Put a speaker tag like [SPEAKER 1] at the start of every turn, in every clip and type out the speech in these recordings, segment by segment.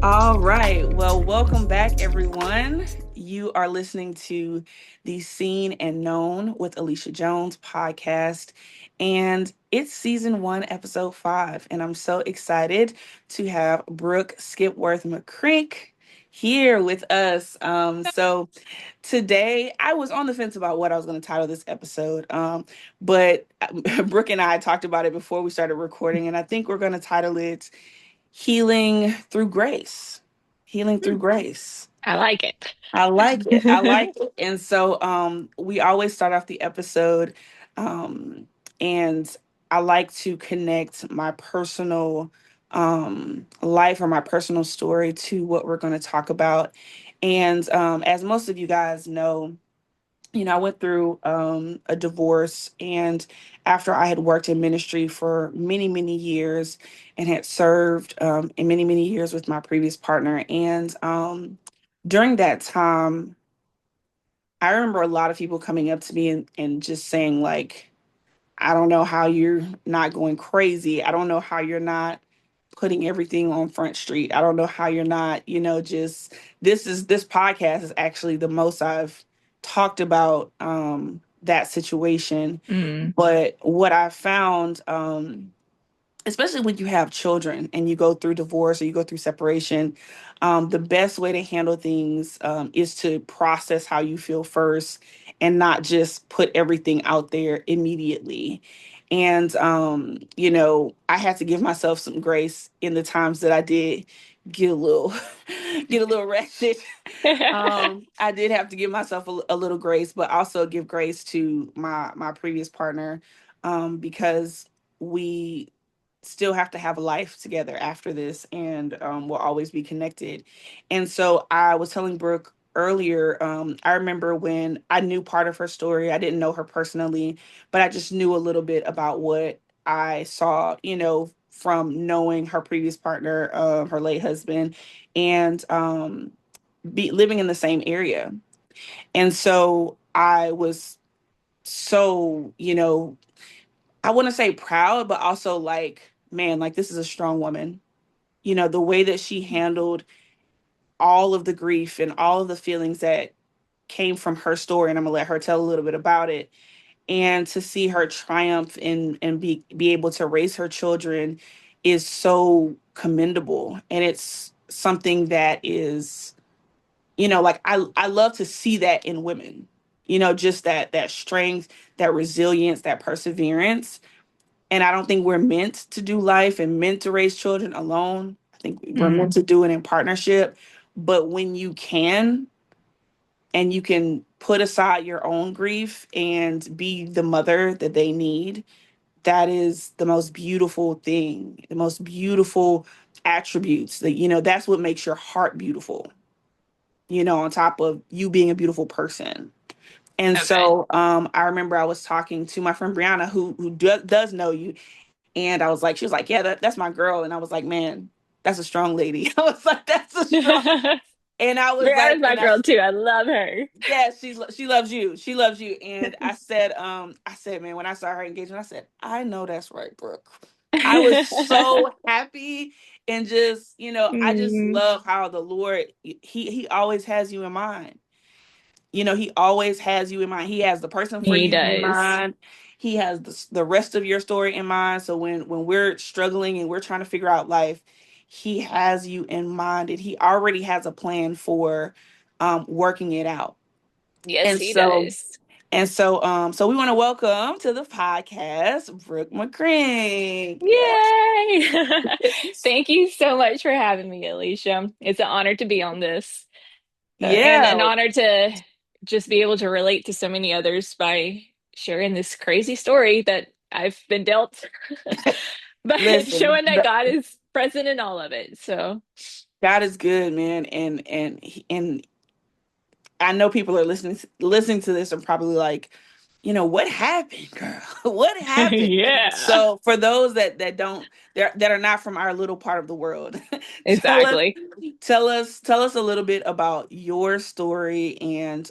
[SPEAKER 1] All right. Well, welcome back, everyone. You are listening to the Seen and Known with Alicia Jones podcast, and it's season one, episode five. And I'm so excited to have Brooke Skipworth McCrink here with us. So today I was on the fence about what I was going to title this episode, but Brooke and I talked about it before we started recording, and I think we're going to title it Healing Through Grace. Healing Through Grace.
[SPEAKER 2] I like it.
[SPEAKER 1] I like it. I like it. And so we always start off the episode um and I like to connect my personal life or my personal story to what we're going to talk about. And as most of you guys know, I went through a divorce, and after I had worked in ministry for many, many years and had served in many, many years with my previous partner. And during that time, I remember a lot of people coming up to me and just saying, like, I don't know how you're not going crazy. I don't know how you're not putting everything on Front Street. I don't know how you're not, just this podcast is actually the most I've talked about that situation.
[SPEAKER 2] Mm,
[SPEAKER 1] But what I found, especially when you have children and you go through divorce or you go through separation, the best way to handle things is to process how you feel first and not just put everything out there immediately. And I had to give myself some grace in the times that I did get a little get a little wretched. I did have to give myself a little grace, but also give grace to my previous partner, because we still have to have a life together after this, and we'll always be connected. And so I was telling Brooke earlier, I remember when I knew part of her story. I didn't know her personally, but I just knew a little bit about what I saw, from knowing her previous partner, her late husband, and be living in the same area. And so I was so, I wouldn't say proud, but also like, man, like this is a strong woman. The way that she handled all of the grief and all of the feelings that came from her story, and I'm gonna let her tell a little bit about it. And to see her triumph and be able to raise her children is so commendable. And it's something that is, like I love to see that in women. Just that strength, that resilience, that perseverance. And I don't think we're meant to do life and meant to raise children alone. I think we're meant
[SPEAKER 2] mm,
[SPEAKER 1] to do it in partnership. But when you can, and you can put aside your own grief and be the mother that they need, that is the most beautiful thing, the most beautiful attributes that, that's what makes your heart beautiful, on top of you being a beautiful person. And
[SPEAKER 2] okay.
[SPEAKER 1] so I remember I was talking to my friend Brianna, who does know you. And I was like, she was like, yeah, that's my girl. And I was like, man, that's a strong lady. I was like, that's a strong. And I was like,
[SPEAKER 2] Brianna's my girl too. I love her.
[SPEAKER 1] yeah, she loves you. She loves you. And I said, man, when I saw her engagement, I said, I know that's right, Brooke. I was so happy, and just, I just
[SPEAKER 2] Mm,
[SPEAKER 1] love how the Lord, he always has you in mind. He always has you in mind. He has the person for
[SPEAKER 2] he
[SPEAKER 1] you in
[SPEAKER 2] does.
[SPEAKER 1] mind. He has the rest of your story in mind. So when we're struggling and we're trying to figure out life, he has you in mind, and he already has a plan for working it out.
[SPEAKER 2] Yes,
[SPEAKER 1] And
[SPEAKER 2] he
[SPEAKER 1] so
[SPEAKER 2] does.
[SPEAKER 1] so we want to welcome to the podcast Brooke McCrink. Yeah.
[SPEAKER 2] Yay! Thank you so much for having me, Alicia. It's an honor to be on this, and
[SPEAKER 1] Yeah.
[SPEAKER 2] an honor to just be able to relate to so many others by sharing this crazy story that I've been dealt, but
[SPEAKER 1] Listen,
[SPEAKER 2] showing that God is present in all of it. So,
[SPEAKER 1] God is good, man, and I know people are listening to this and probably like, what happened, girl? What happened?
[SPEAKER 2] yeah,
[SPEAKER 1] So for those that don't that are not from our little part of the world, tell us
[SPEAKER 2] exactly.
[SPEAKER 1] tell us a little bit about your story, and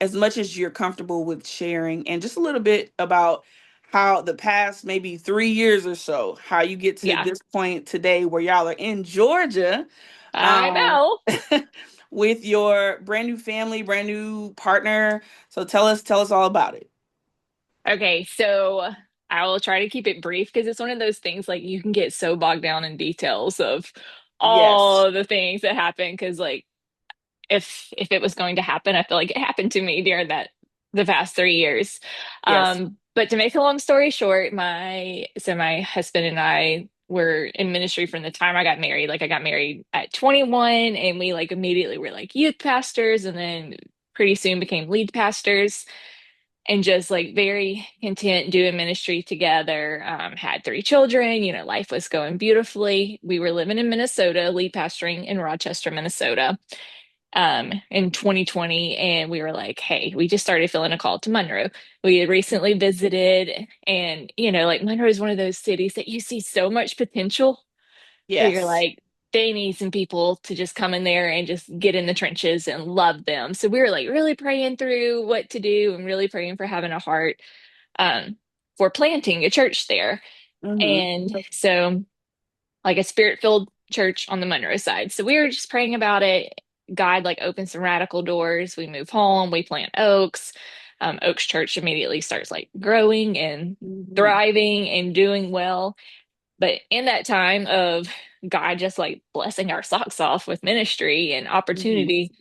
[SPEAKER 1] as much as you're comfortable with sharing, and just a little bit about how the past maybe 3 years or so, how you get to
[SPEAKER 2] Yeah.
[SPEAKER 1] this point today where y'all are in Georgia.
[SPEAKER 2] I
[SPEAKER 1] um,
[SPEAKER 2] know.
[SPEAKER 1] with your brand new family, brand new partner. So tell us all about it.
[SPEAKER 2] Okay, so I will try to keep it brief because it's one of those things like you can get so bogged down in details of
[SPEAKER 1] Yes.
[SPEAKER 2] all the things that happen because like if it was going to happen, I feel like it happened to me during that the past 3 years.
[SPEAKER 1] Yes.
[SPEAKER 2] But to make a long story short, my husband and I were in ministry from the time I got married. Like I got married at 21 and we like immediately were like youth pastors and then pretty soon became lead pastors and just like very content doing ministry together. Had 3 children, life was going beautifully. We were living in Minnesota, lead pastoring in Rochester, Minnesota, in 2020. And we were like, hey, we just started feeling a call to Monroe. We had recently visited, and like Monroe is one of those cities that you see so much potential that you're
[SPEAKER 1] Yes.
[SPEAKER 2] like, they need some people to just come in there and just get in the trenches and love them. So we were like really praying through what to do and really praying for having a heart um, for planting a church there.
[SPEAKER 1] Mm-hmm.
[SPEAKER 2] And so, like a spirit-filled church on the Monroe side. So we were just praying about it. God like opened some radical doors. We move home, we plant Oaks. Oaks Church immediately starts like growing and
[SPEAKER 1] Mm-hmm.
[SPEAKER 2] thriving and doing well. But in that time of God just like blessing our socks off with ministry and
[SPEAKER 1] Mm-hmm.
[SPEAKER 2] opportunity,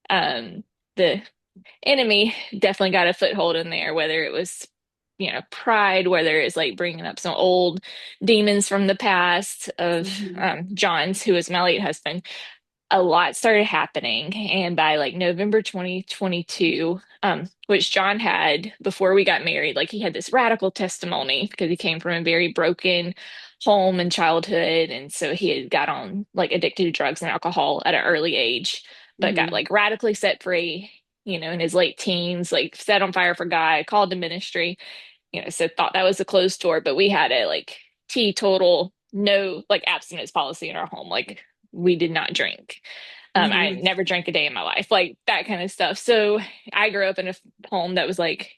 [SPEAKER 2] the enemy definitely got a foothold in there, whether it was, pride, whether it's like bringing up some old demons from the past of
[SPEAKER 1] Mm-hmm.
[SPEAKER 2] John's, who was my late husband. A lot started happening. And by like November 2022, which John had before we got married, like he had this radical testimony because he came from a very broken home and childhood. And so he had got on like addicted to drugs and alcohol at an early age, but got
[SPEAKER 1] Mm-hmm.
[SPEAKER 2] like radically set free, in his late teens, like set on fire for God, called to ministry, so thought that was a closed door, but we had a like teetotal, no like abstinence policy in our home. Like we did not drink. I
[SPEAKER 1] Mm-hmm.
[SPEAKER 2] never drank a day in my life, like that kind of stuff. So I grew up in a home that was like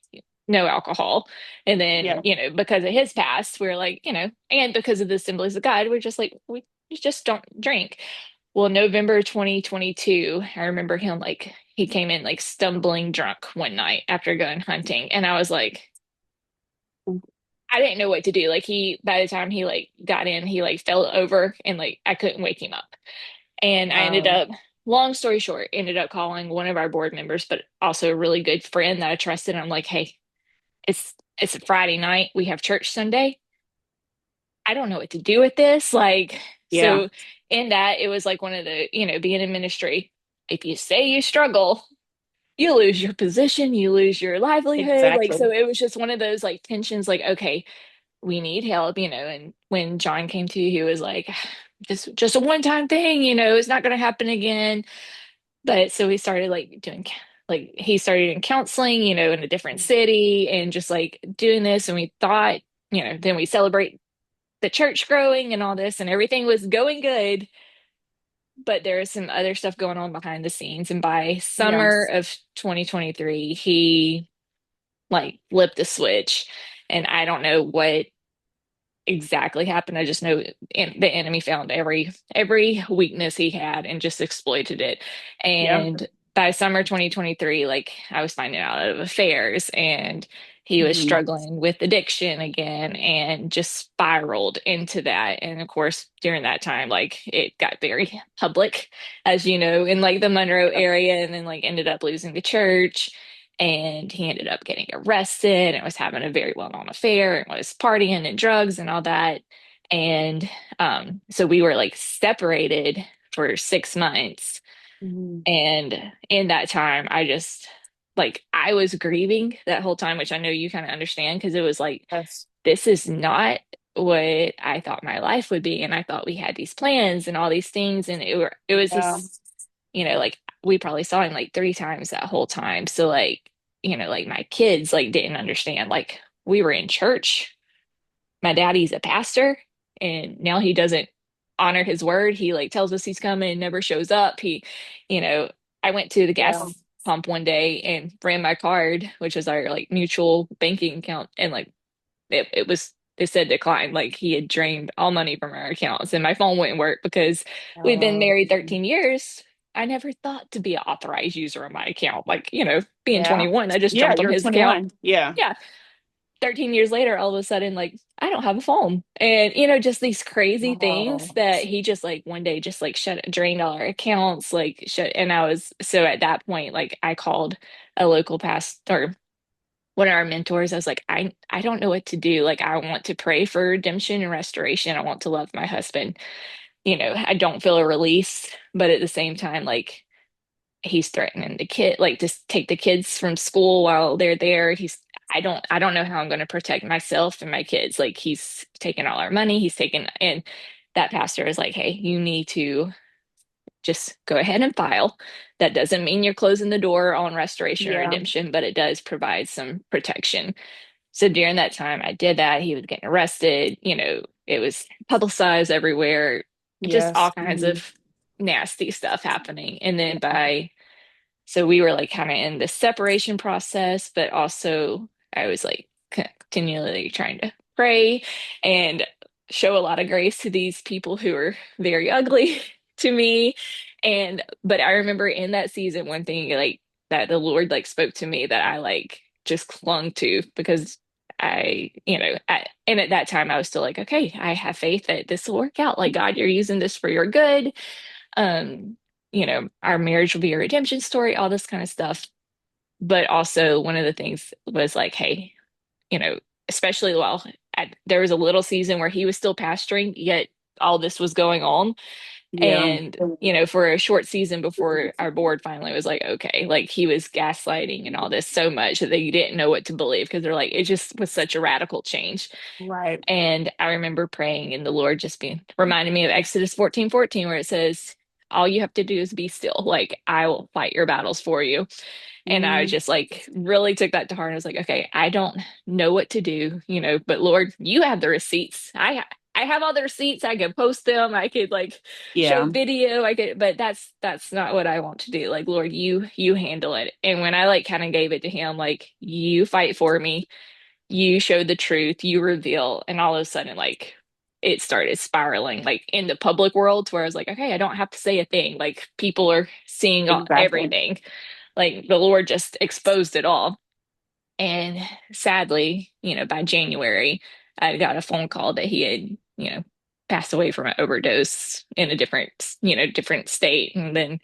[SPEAKER 2] no alcohol. And then,
[SPEAKER 1] Yeah.
[SPEAKER 2] because of his past, we are like, and because of the assemblies of God, we're just like, we just don't drink. Well, November 2022, I remember him like he came in like stumbling drunk one night after going hunting. And I was like, I didn't know what to do. Like by the time he like got in, he like fell over and like I couldn't wake him up. And I ended
[SPEAKER 1] Wow.
[SPEAKER 2] up, long story short, ended up calling one of our board members, but also a really good friend that I trusted. I'm like, hey, it's a Friday night. We have church Sunday. I don't know what to do with this. Like,
[SPEAKER 1] Yeah.
[SPEAKER 2] so in that, it was like one of the, being in ministry. If you say you struggle, you lose your position, you lose your livelihood. Like,
[SPEAKER 1] Exactly.
[SPEAKER 2] so it was just one of those like tensions, like, okay, we need help, and when John came to, he was like, just a one-time thing, it's not going to happen again. But so we started like doing, like he started in counseling, in a different city and just like doing this. And we thought, then we celebrate the church growing and all this and everything was going good. But there was some other stuff going on behind the scenes. And by
[SPEAKER 1] Yeah.
[SPEAKER 2] summer of 2023, he like flipped the switch. And I don't know what exactly happened. I just know the enemy found every weakness he had and just exploited it.
[SPEAKER 1] Yeah.
[SPEAKER 2] And by summer 2023, like I was finding out of affairs and he was
[SPEAKER 1] Mm-hmm.
[SPEAKER 2] struggling with addiction again and just spiraled into that. And of course, during that time, like it got very public, as you know, in like the Monroe area, and then like ended up losing the church and he ended up getting arrested and was having a very well-known affair and was partying and drugs and all that. And so we were like separated for 6 months.
[SPEAKER 1] Mm-hmm.
[SPEAKER 2] And in that time, I just like I was grieving that whole time, which I know you kind of understand because it was like
[SPEAKER 1] Yes.
[SPEAKER 2] this is not what I thought my life would be. And I thought we had these plans and all these things. And it was
[SPEAKER 1] Yeah.
[SPEAKER 2] this, like we probably saw him like 3 times that whole time. So like, like my kids like didn't understand. Like we were in church. My daddy's a pastor and now he doesn't honor his word. He like tells us he's coming and never shows up. You know, I went to the
[SPEAKER 1] Yeah.
[SPEAKER 2] gas pump one day and ran my card, which was our like mutual banking account, and like it was it said declined. Like he had drained all money from our accounts, and my phone wouldn't work because we'd been married
[SPEAKER 1] Um,
[SPEAKER 2] 13 years. I never thought to be an authorized user on my account. Like, being
[SPEAKER 1] yeah.
[SPEAKER 2] 21, I just
[SPEAKER 1] Yeah,
[SPEAKER 2] jumped on
[SPEAKER 1] you're
[SPEAKER 2] his account.
[SPEAKER 1] 21. Yeah.
[SPEAKER 2] Yeah. 13 years later, all of a sudden, like, I don't have a phone. And, just these crazy things
[SPEAKER 1] Wow.
[SPEAKER 2] that he just like one day just like drained all our accounts, like shut. And so at that point, like, I called a local pastor, one of our mentors. I was like, I don't know what to do. Like, I want to pray for redemption and restoration. I want to love my husband. I don't feel a release, but at the same time, like, he's threatening the kid, like, to take the kids from school while they're there. I don't know how I'm going to protect myself and my kids. Like, he's taking all our money. And that pastor is like, hey, you need to just go ahead and file. That doesn't mean you're closing the door on restoration or
[SPEAKER 1] Yeah.
[SPEAKER 2] redemption, but it does provide some protection. So during that time, I did that. He was getting arrested. It was publicized everywhere, just all
[SPEAKER 1] Yes.
[SPEAKER 2] kinds
[SPEAKER 1] Mhm.
[SPEAKER 2] of nasty stuff happening. And then so we were like kind of in the separation process, but also I was like continually trying to pray and show a lot of grace to these people who are very ugly to me. But I remember in that season, one thing like that the Lord like spoke to me that I like just clung to because and at that time I was still like, okay, I have faith that this will work out. Like, God, you're using this for your good. Um, our marriage will be a redemption story, all this kind of stuff. But also, one of the things was like, hey, you know, especially while there was a little season where he was still pastoring, yet all this was going on.
[SPEAKER 1] Yeah.
[SPEAKER 2] And, for a short season before our board finally was like, okay, like he was gaslighting and all this so much that they didn't know what to believe because they're like, it just was such a radical change.
[SPEAKER 1] Right.
[SPEAKER 2] And I remember praying and the Lord just being reminding me of Exodus 14:14, where it says, all you have to do is be still. Like, I will fight your battles for you. And I
[SPEAKER 1] Mhm.
[SPEAKER 2] just like really took that to heart. I was like, okay, I don't know what to do, but Lord, you have the receipts. I have all the receipts. I could post them. I could like show
[SPEAKER 1] Yeah.
[SPEAKER 2] video. But that's not what I want to do. Like, Lord, you handle it. And when I like kind of gave it to him, like, you fight for me, you show the truth, you reveal, and all of a sudden, like, it started spiraling like in the public world to where I was like, okay, I don't have to say a thing. Like, people are seeing
[SPEAKER 1] Exactly.
[SPEAKER 2] everything. Like, the Lord just exposed it all. And sadly, by January, I got a phone call that he had, passed away from an overdose in a different state. And then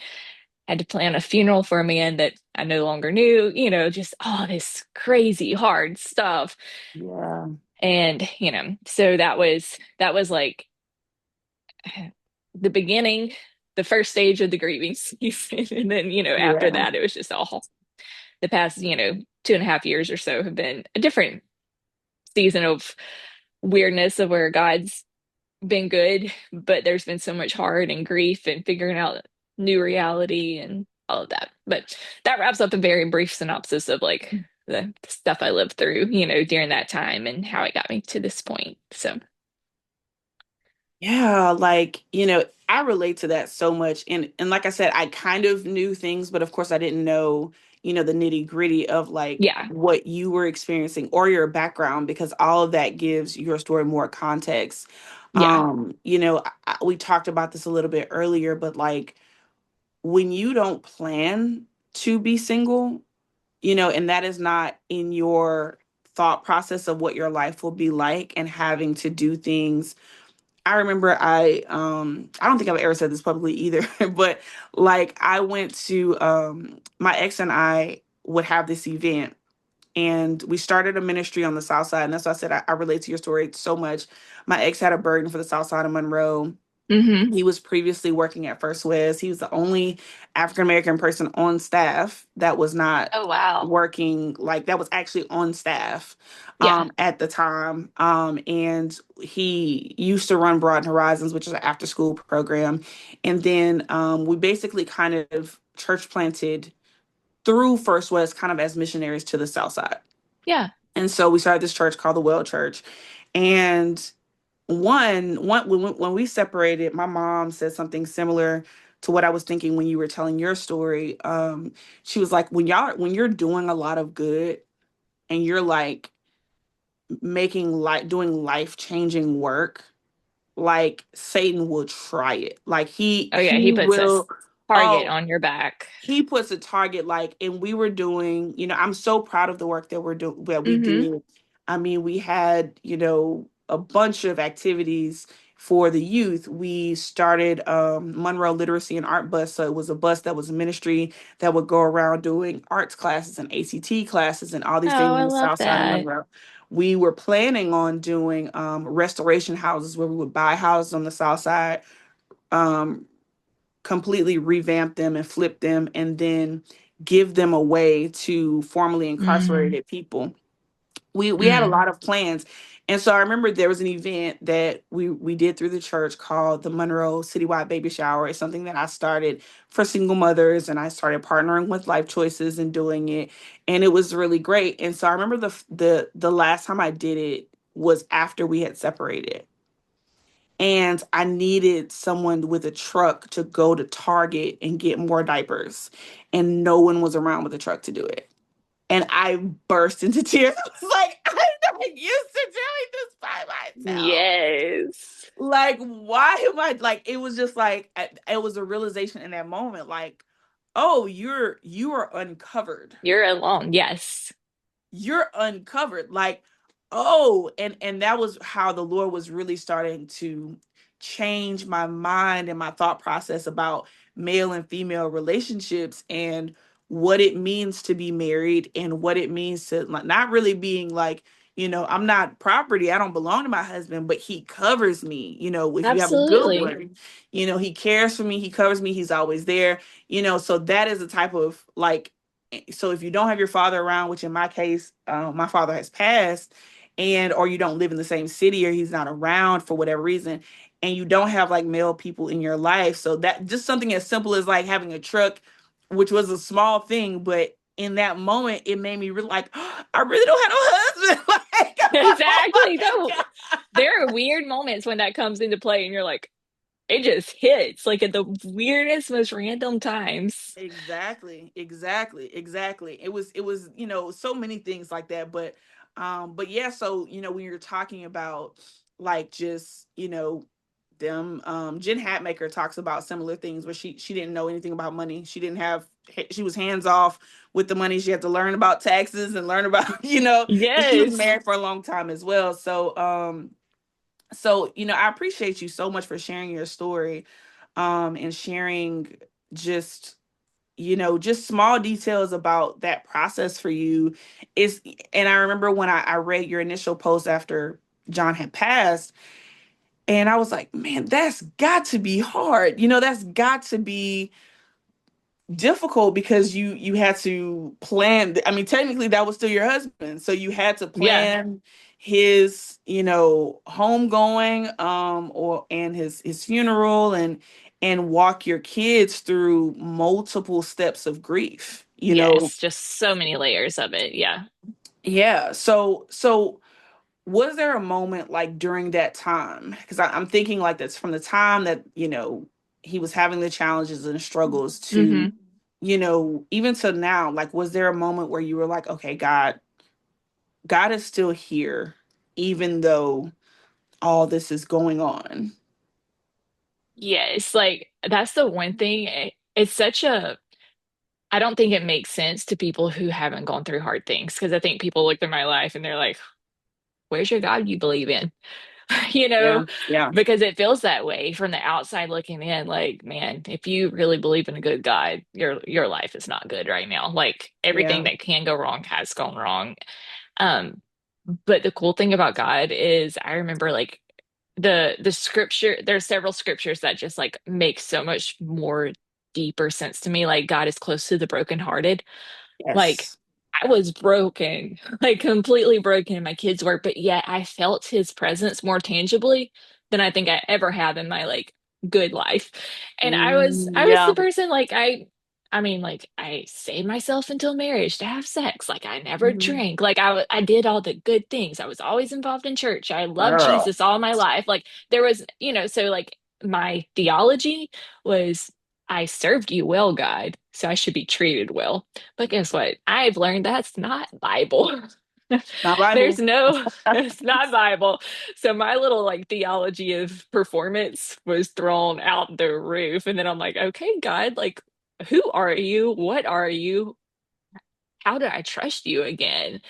[SPEAKER 2] had to plan a funeral for a man that I no longer knew, just all this crazy hard stuff.
[SPEAKER 1] Yeah.
[SPEAKER 2] And, so that was like the beginning, the first stage of the grieving season. And then, after
[SPEAKER 1] Yeah.
[SPEAKER 2] that, it was just all the past, 2.5 years or so have been a different season of weirdness of where God's been good, but there's been so much hard and grief and figuring out new reality and all of that. But that wraps up a very brief synopsis of like the stuff I lived through, during that time and how it got me to this point. So,
[SPEAKER 1] Yeah, I relate to that so much. And like I said, I kind of knew things, but of course I didn't know, the nitty-gritty of like
[SPEAKER 2] yeah,
[SPEAKER 1] what you were experiencing or your background because all of that gives your story more context.
[SPEAKER 2] yeah,
[SPEAKER 1] We talked about this a little bit earlier, but like when you don't plan to be single, and that is not in your thought process of what your life will be like and having to do things. I remember I don't think I've ever said this publicly either, but like I went to my ex and I would have this event and we started a ministry on the south side. And that's why I said I relate to your story so much. My ex had a burden for the south side of Monroe.
[SPEAKER 2] hmm,
[SPEAKER 1] He was previously working at First West. He was the only African American person on staff that was not
[SPEAKER 2] oh wow,
[SPEAKER 1] working, like that was actually on staff
[SPEAKER 2] yeah,
[SPEAKER 1] at the time. And he used to run Broad Horizons, which is an after school program. And then we basically kind of church planted through First West kind of as missionaries to the South Side.
[SPEAKER 2] yeah,
[SPEAKER 1] And so we started this church called the Well Church. And when we separated, my mom said something similar to what I was thinking when you were telling your story. She was like, when you're doing a lot of good and you're like making like doing life-changing work, like Satan will try it. Like
[SPEAKER 2] Oh yeah, he
[SPEAKER 1] he
[SPEAKER 2] puts a
[SPEAKER 1] will.
[SPEAKER 2] target
[SPEAKER 1] Oh,
[SPEAKER 2] on your back.
[SPEAKER 1] he puts a target, like, and we were doing, I'm so proud of the work that we're doing, that we
[SPEAKER 2] Hmm.
[SPEAKER 1] did. I mean, we had, a bunch of activities for the youth. We started Monroe Literacy and Art Bus. So it was a bus that was a ministry that would go around doing arts classes and ACT classes and all these
[SPEAKER 2] Oh,
[SPEAKER 1] things
[SPEAKER 2] I
[SPEAKER 1] on the
[SPEAKER 2] love
[SPEAKER 1] south side of
[SPEAKER 2] that.
[SPEAKER 1] Monroe. We were planning on doing restoration houses where we would buy houses on the south side, um, completely revamp them and flip them, and then give them away to formerly
[SPEAKER 2] Mm,
[SPEAKER 1] incarcerated people. We had a
[SPEAKER 2] mm.
[SPEAKER 1] lot of plans. And so I remember there was an event that we did through the church called the Monroe Citywide Baby Shower. It's something that I started for single mothers, and I started partnering with Life Choices and doing it, and it was really great. And so I remember the last time I did it was after we had separated, and I needed someone with a truck to go to Target and get more diapers, and no one was around with a truck to do it. And I burst into tears. I was like, I'm not used to doing this by myself.
[SPEAKER 2] Yes.
[SPEAKER 1] Like, why am I like? It was just like it was a realization in that moment, like, oh, you are uncovered,
[SPEAKER 2] You're alone. Yes.
[SPEAKER 1] you're uncovered, like, oh, and that was how the Lord was really starting to change my mind and my thought process about male and female relationships, and what it means to be married, and what it means to, like, not really being like, I'm not property, I don't belong to my husband, but he covers me, if you have a good
[SPEAKER 2] Absolutely.
[SPEAKER 1] one, he cares for me, he covers me, he's always there, so that is a type of like, so if you don't have your father around, which in my case, my father has passed, and or you don't live in the same city, or he's not around for whatever reason, and you don't have like male people in your life, so that just something as simple as like having a truck, which was a small thing, but in that moment it made me really like, oh, I really don't have no husband. Like, oh
[SPEAKER 2] Exactly.
[SPEAKER 1] my
[SPEAKER 2] No,
[SPEAKER 1] God.
[SPEAKER 2] there are weird moments when that comes into play, and you're like, it just hits like at the weirdest, most random times.
[SPEAKER 1] Exactly, exactly, exactly. It was, so many things like that. But yeah, so when you're talking about like just, them, Jen Hatmaker talks about similar things where she didn't know anything about money. She didn't have she was hands off with the money. She had to learn about taxes and learn about, and she was
[SPEAKER 2] Yes.
[SPEAKER 1] married for a long time as well. So I appreciate you so much for sharing your story, and sharing just, just small details about that process for you is. And I remember when I read your initial post after John had passed, and I was like, man, that's got to be hard, that's got to be difficult, because you had to plan. I mean, technically that was still your husband, so you had to
[SPEAKER 2] Yeah.
[SPEAKER 1] plan his, homegoing, or and his funeral, and walk your kids through multiple steps of grief,
[SPEAKER 2] Yes. Just so many layers of it. Yeah.
[SPEAKER 1] yeah. So was there a moment like during that time, because I'm thinking like that's from the time that he was having the challenges and struggles to,
[SPEAKER 2] Hmm.
[SPEAKER 1] even to now, like, was there a moment where you were like, okay, God is still here, even though all this is going on?
[SPEAKER 2] Yes. Like that's the one thing. It's such a, I don't think it makes sense to people who haven't gone through hard things because I think people look through my life and they're like, where's your God you believe in? You
[SPEAKER 1] Yeah,
[SPEAKER 2] know,
[SPEAKER 1] yeah,
[SPEAKER 2] because it feels that way from the outside looking in. Like, man, if you really believe in a good God, your life is not good right now. Like everything
[SPEAKER 1] yeah.
[SPEAKER 2] that can go wrong has gone wrong. Um, but the cool thing about God is I remember like the scripture, there's several scriptures that just like make so much more deeper sense to me. Like God is close to the brokenhearted. Like
[SPEAKER 1] Yes.
[SPEAKER 2] I was broken, like completely broken in my kids' work, but yet I felt his presence more tangibly than I think I ever have in my like good life. And I was
[SPEAKER 1] Yeah.
[SPEAKER 2] the person like I mean like I saved myself until marriage to have sex. Like I never
[SPEAKER 1] Mhm.
[SPEAKER 2] drank. Like I did all the good things. I was always involved in church. I loved
[SPEAKER 1] Girl.
[SPEAKER 2] Jesus all my life. Like there was, so like my theology was I served you well, God, so I should be treated well. But guess what? I've learned that's not Bible.
[SPEAKER 1] Not
[SPEAKER 2] There's
[SPEAKER 1] Bible.
[SPEAKER 2] no, it's not Bible. So my little like theology of performance was thrown out the roof. And then I'm like, okay, God, like, who are you? What are you? How do I trust you again?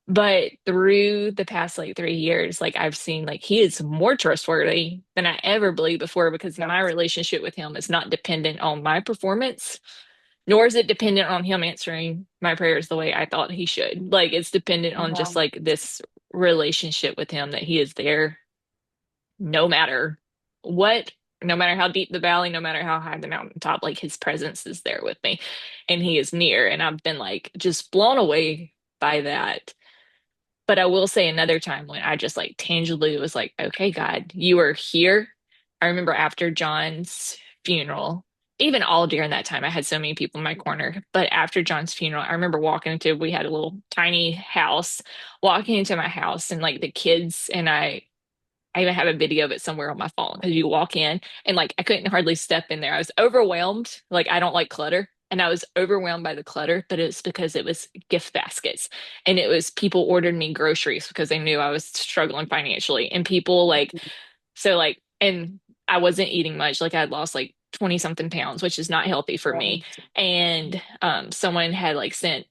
[SPEAKER 2] But through the past like 3 years, like I've seen like he is more trustworthy than I ever believed before because
[SPEAKER 1] Yeah.
[SPEAKER 2] my relationship with him is not dependent on my performance, nor is it dependent on him answering my prayers the way I thought he should. Like it's dependent on
[SPEAKER 1] Yeah.
[SPEAKER 2] just like this relationship with him that he is there no matter what, no matter how deep the valley, no matter how high the mountaintop, like his presence is there with me and he is near. And I've been like just blown away by that. But I will say another time when I just like tangibly was like, okay, God, you are here. I remember after John's funeral, even all during that time, I had so many people in my corner. But after John's funeral, I remember walking into, we had a little tiny house, walking into my house and like the kids and I even have a video of it somewhere on my phone because you walk in and like I couldn't hardly step in there. I was overwhelmed. Like I don't like clutter. And I was overwhelmed by the clutter, but it's because it was gift baskets and it was people ordered me groceries because they knew I was struggling financially. And people like, so like, and I wasn't eating much. Like I had lost like 20 something pounds, which is not healthy for me. And someone had like sent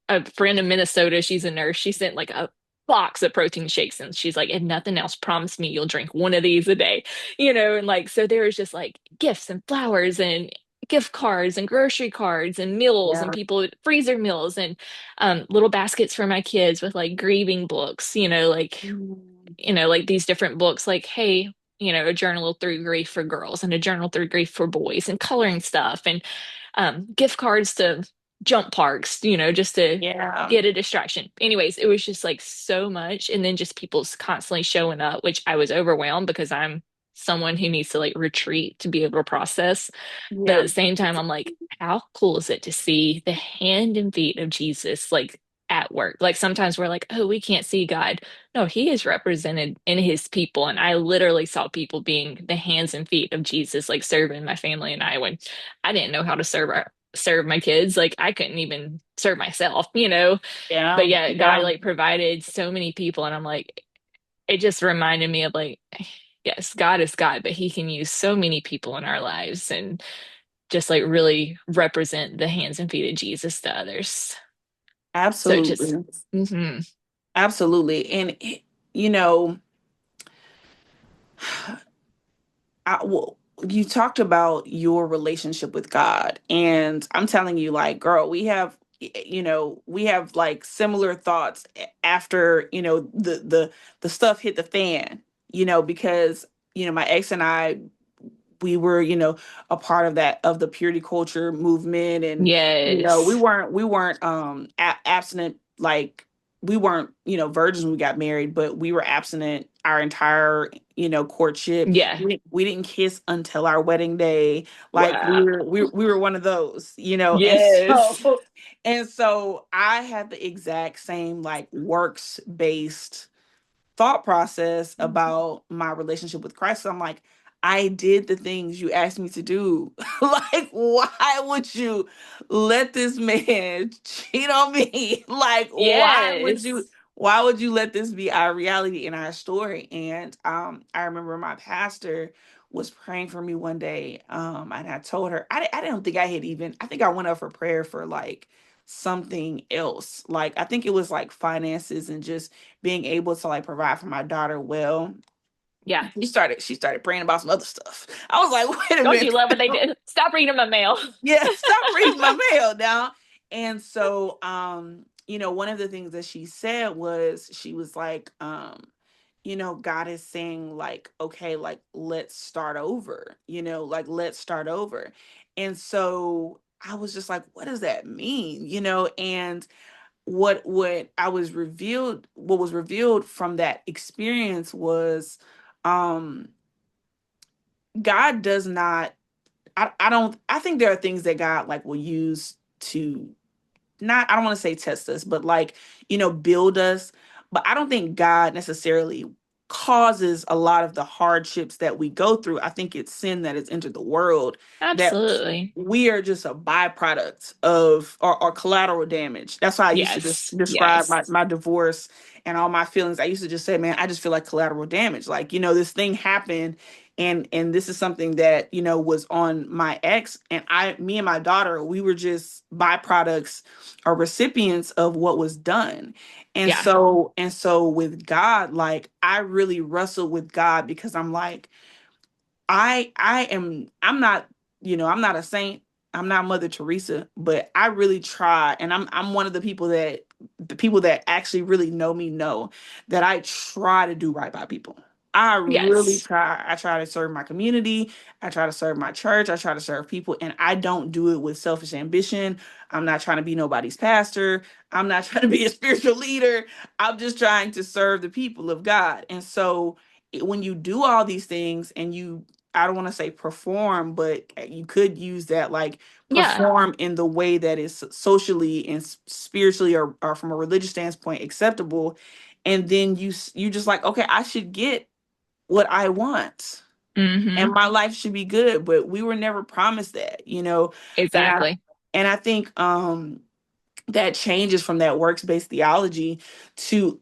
[SPEAKER 2] a friend in Minnesota, she's a nurse, she sent like a box of protein shakes and she's like, if nothing else, promise me you'll drink one of these a day, and like so there was just like gifts and flowers and gift cards and grocery cards and meals and
[SPEAKER 1] Yeah.
[SPEAKER 2] people freezer meals and little baskets for my kids with like grieving books,
[SPEAKER 1] Mhm.
[SPEAKER 2] like these different books, like, hey, a journal through grief for girls and a journal through grief for boys and coloring stuff and gift cards to jump parks, just to
[SPEAKER 1] Yeah.
[SPEAKER 2] get a distraction. Anyways, it was just like so much. And then just people's constantly showing up, which I was overwhelmed because I'm someone who needs to like retreat to be able to process. But at
[SPEAKER 1] Yeah.
[SPEAKER 2] the same time, I'm like, how cool is it to see the hand and feet of Jesus like at work? Like sometimes we're like, oh, we can't see God. No, he is represented in his people. And I literally saw people being the hands and feet of Jesus, like serving my family and I when I didn't know how to serve my kids. Like I couldn't even serve myself. But
[SPEAKER 1] Yeah.
[SPEAKER 2] yeah, God
[SPEAKER 1] Yeah.
[SPEAKER 2] like provided so many people. And I'm like, it just reminded me of like, yes, God is God, but he can use so many people in our lives. And just like really represent the hands and feet of Jesus to others. So just,
[SPEAKER 1] Absolutely.
[SPEAKER 2] mhm.
[SPEAKER 1] Absolutely. And you know, well, you talked about your relationship with God, and I'm telling you, like, girl, we have like similar thoughts after, the stuff hit the fan, because, my ex and I, we were, a part of the purity culture movement, and we
[SPEAKER 2] Yes.
[SPEAKER 1] weren't abstinent, like we weren't, virgins when we got married, but we were abstinent our entire, courtship.
[SPEAKER 2] Yeah.
[SPEAKER 1] We didn't kiss until our wedding day. Like
[SPEAKER 2] Wow.
[SPEAKER 1] we were one of those, and
[SPEAKER 2] Yes.
[SPEAKER 1] so I had the exact same like works based thought process about my relationship with Christ. So I'm like, I did the things you asked me to do. Like, why would you let this man cheat on me? Like,
[SPEAKER 2] Yes.
[SPEAKER 1] why would you let this be our reality and our story? And I remember my pastor was praying for me one day. And I told her I didn't think I think I went up for prayer for like something else. Like I think it was like finances and just being able to like provide for my daughter well.
[SPEAKER 2] Yeah.
[SPEAKER 1] She started praying about some other stuff. I was like, wait a
[SPEAKER 2] Don't you
[SPEAKER 1] minute.
[SPEAKER 2] love what they did? Stop reading my mail.
[SPEAKER 1] Yeah, stop reading my mail now. And so one of the things that she said was she was like, God is saying like, okay, like let's start over, like let's start over. And so I was just like, what does that mean? And what was revealed from that experience was um God does not I don't I think there are things that God like will use to not I don't want to say test us, but like, build us. But I don't think God necessarily causes a lot of the hardships that we go through. I think it's sin that has entered the world, that
[SPEAKER 2] Absolutely.
[SPEAKER 1] we are just a byproduct of, or collateral damage. That's how I used to
[SPEAKER 2] Yes.
[SPEAKER 1] describe
[SPEAKER 2] Yes.
[SPEAKER 1] my divorce and all my feelings. I used to just say, man, I just feel like collateral damage. Like, this thing happened, and this is something that, was on my ex, and me and my daughter, we were just byproducts or recipients of what was done. And
[SPEAKER 2] Yeah.
[SPEAKER 1] so with God, like, I really wrestle with God, because I'm like, I'm not, I'm not a saint. I'm not Mother Teresa, but I really try, and I'm one of the people that actually really know me know that I try to do right by people. I really
[SPEAKER 2] Yes.
[SPEAKER 1] try. I try to serve my community. I try to serve my church. I try to serve people, and I don't do it with selfish ambition. I'm not trying to be nobody's pastor. I'm not trying to be a spiritual leader. I'm just trying to serve the people of God. And so when you do all these things, and I don't want to say perform, but you could use that, like,
[SPEAKER 2] Yeah.
[SPEAKER 1] perform in the way that is socially and spiritually, or from a religious standpoint acceptable. And then you just like, okay, I should get what I want, and
[SPEAKER 2] Hmm.
[SPEAKER 1] my life should be good. But we were never promised that. And I
[SPEAKER 2] Exactly.
[SPEAKER 1] and I think that changes from that works-based theology to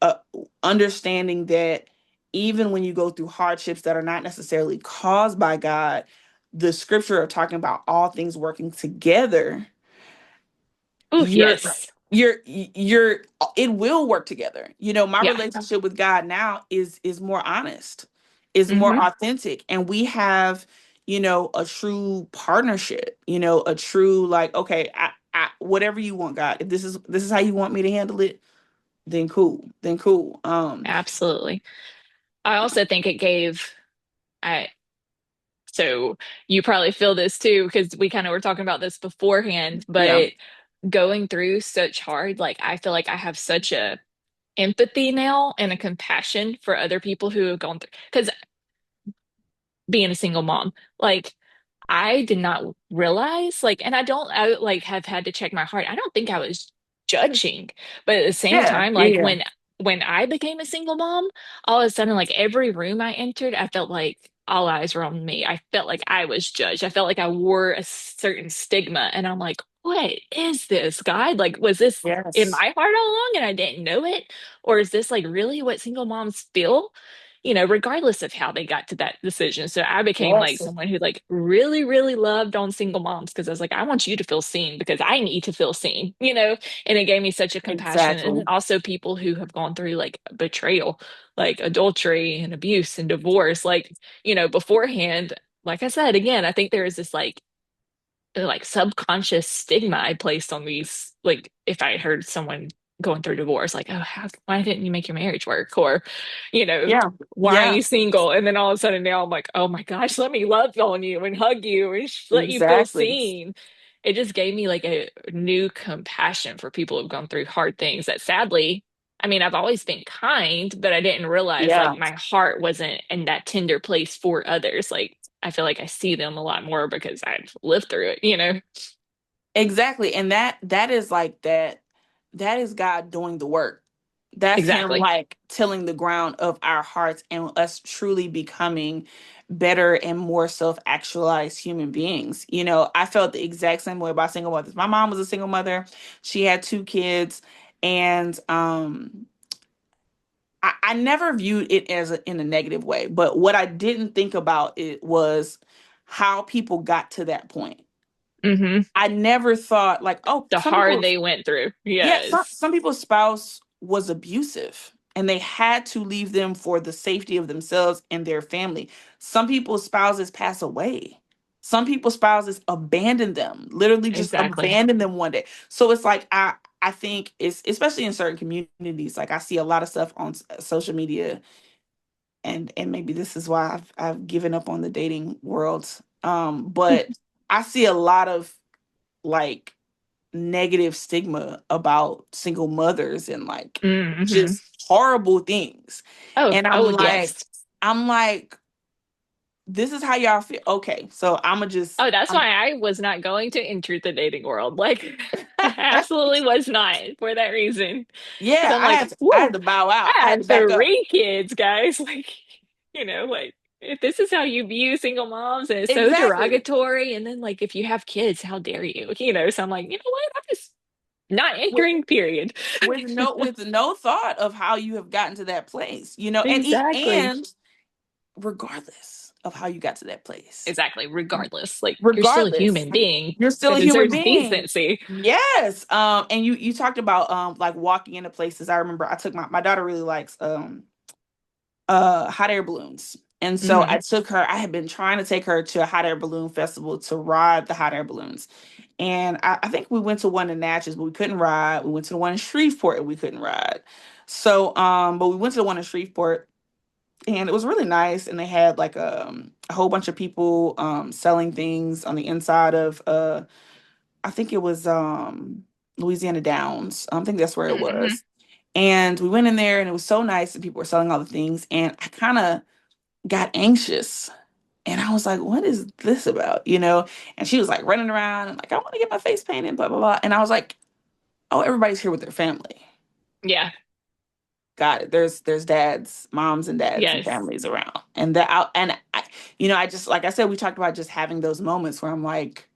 [SPEAKER 1] understanding that even when you go through hardships that are not necessarily caused by God, the scripture are talking about all things working together.
[SPEAKER 2] Oh,
[SPEAKER 1] you're
[SPEAKER 2] yes.
[SPEAKER 1] you're it will work together. My
[SPEAKER 2] Yeah.
[SPEAKER 1] relationship with God now is more honest, is more
[SPEAKER 2] Hmm.
[SPEAKER 1] authentic, and we have, a true partnership, a true, like, okay, whatever you want, God, if this is how you want me to handle it, then cool, then cool.
[SPEAKER 2] Absolutely. I also think it gave, I, so you probably feel this too, because we kind of were talking about this beforehand,
[SPEAKER 1] Yeah.
[SPEAKER 2] but going through such hard, like I feel like I have such a empathy now and a compassion for other people who have gone through, because being a single mom, like I did not realize, like, and I like have had to check my heart. I don't think I was judging, but at the same
[SPEAKER 1] Yeah.
[SPEAKER 2] time,
[SPEAKER 1] Yeah.
[SPEAKER 2] like
[SPEAKER 1] Yeah.
[SPEAKER 2] when I became a single mom, all of a sudden, like every room I entered, I felt like all eyes were on me. I felt like I was judged. I felt like I wore a certain stigma, and I'm like, what is this, God? Like, was this in
[SPEAKER 1] Yes.
[SPEAKER 2] my heart all along and I didn't know it? Or is this like really what single moms feel? Regardless of how they got to that decision. So I became like
[SPEAKER 1] Yes.
[SPEAKER 2] someone who like really, really loved on single moms because I was like, I want you to feel seen because I need to feel seen. And it gave me such a compassion. And then
[SPEAKER 1] Exactly.
[SPEAKER 2] also people who have gone through like betrayal, like adultery and abuse and divorce, beforehand, like I said, again, I think there is this like subconscious stigma I placed on these, like if I heard someone going through divorce, like, oh, why didn't you make your marriage work? Or, you know,
[SPEAKER 1] Yeah.
[SPEAKER 2] why aren't
[SPEAKER 1] Yeah.
[SPEAKER 2] you single? And then all of a sudden now I'm like, oh my gosh, let me love on you and hug you and let you feel
[SPEAKER 1] Exactly.
[SPEAKER 2] seen. It just gave me like a new compassion for people who've gone through hard things that sadly, I mean, I've always been kind, but I didn't realize like
[SPEAKER 1] Yeah.
[SPEAKER 2] my heart wasn't in that tender place for others. Like I feel like I see them a lot more because I've lived through it.
[SPEAKER 1] Exactly. And that is like that is God doing the work. That's him,
[SPEAKER 2] Exactly.
[SPEAKER 1] like, tilling the ground of our hearts, and us truly becoming better and more self-actualized human beings. I felt the exact same way about single mothers. My mom was a single mother. She had two kids, and I never viewed it in a negative way. But what I didn't think about it was how people got to that point.
[SPEAKER 2] Hmm.
[SPEAKER 1] I never thought, like, oh,
[SPEAKER 2] The hard they went through.
[SPEAKER 1] yeah, some
[SPEAKER 2] Yes.
[SPEAKER 1] some people's spouse was abusive, and they had to leave them for the safety of themselves and their family. Some people's spouses pass away. Some people's spouses abandon them, literally just
[SPEAKER 2] Exactly.
[SPEAKER 1] abandon them one day. So it's like, I think it's, especially in certain communities, like, I see a lot of stuff on social media, and maybe this is why I've given up on the dating world. But I see a lot of, like, negative stigma about single mothers, and, like,
[SPEAKER 2] Hmm.
[SPEAKER 1] just horrible things.
[SPEAKER 2] Oh,
[SPEAKER 1] And I'm
[SPEAKER 2] oh
[SPEAKER 1] like,
[SPEAKER 2] yes.
[SPEAKER 1] I'm like, this is how y'all feel. Okay, so I'ma just
[SPEAKER 2] Oh, that's why I was not going to enter the dating world. Like, I absolutely was not for that reason. Because
[SPEAKER 1] yeah,
[SPEAKER 2] I'm like,
[SPEAKER 1] I had
[SPEAKER 2] whoa,
[SPEAKER 1] to bow out.
[SPEAKER 2] I
[SPEAKER 1] I had to
[SPEAKER 2] had
[SPEAKER 1] back up.
[SPEAKER 2] 3 kids, guys. Like, like if this is how you view single moms and it's so
[SPEAKER 1] Exactly.
[SPEAKER 2] derogatory, and then like if you have kids, how dare you? So I'm like, you know what? I'm just not
[SPEAKER 1] With
[SPEAKER 2] entering, period.
[SPEAKER 1] with no thought of how you have gotten to that place,
[SPEAKER 2] Exactly.
[SPEAKER 1] and regardless of how you got to that place,
[SPEAKER 2] Exactly. Regardless, like you're still a
[SPEAKER 1] regardless,
[SPEAKER 2] human being
[SPEAKER 1] you're still
[SPEAKER 2] that
[SPEAKER 1] a human
[SPEAKER 2] deserves
[SPEAKER 1] being.
[SPEAKER 2] decency.
[SPEAKER 1] Yes. And you talked about like walking into places. I remember I took my daughter really likes hot air balloons. And so
[SPEAKER 2] Hmm.
[SPEAKER 1] I took her, I had been trying to take her to a hot air balloon festival to ride the hot air balloons. And I think we went to one in Natchez, but we couldn't ride. We went to the one in Shreveport and we couldn't ride. So but we went to the one in Shreveport and it was really nice. And they had like a whole bunch of people selling things on the inside of I think it was Louisiana Downs. I think that's where it
[SPEAKER 2] Hmm.
[SPEAKER 1] was. And we went in there and it was so nice and people were selling all the things. And I kind of got anxious. And I was like, what is this about? And she was like running around and like, I want to get my face painted, blah, blah, blah. And I was like, oh, everybody's here with their family.
[SPEAKER 2] Yeah.
[SPEAKER 1] Got it. There's dads, moms and dads and
[SPEAKER 2] Yes.
[SPEAKER 1] families around. And I just, like I said, we talked about just having those moments where I'm like,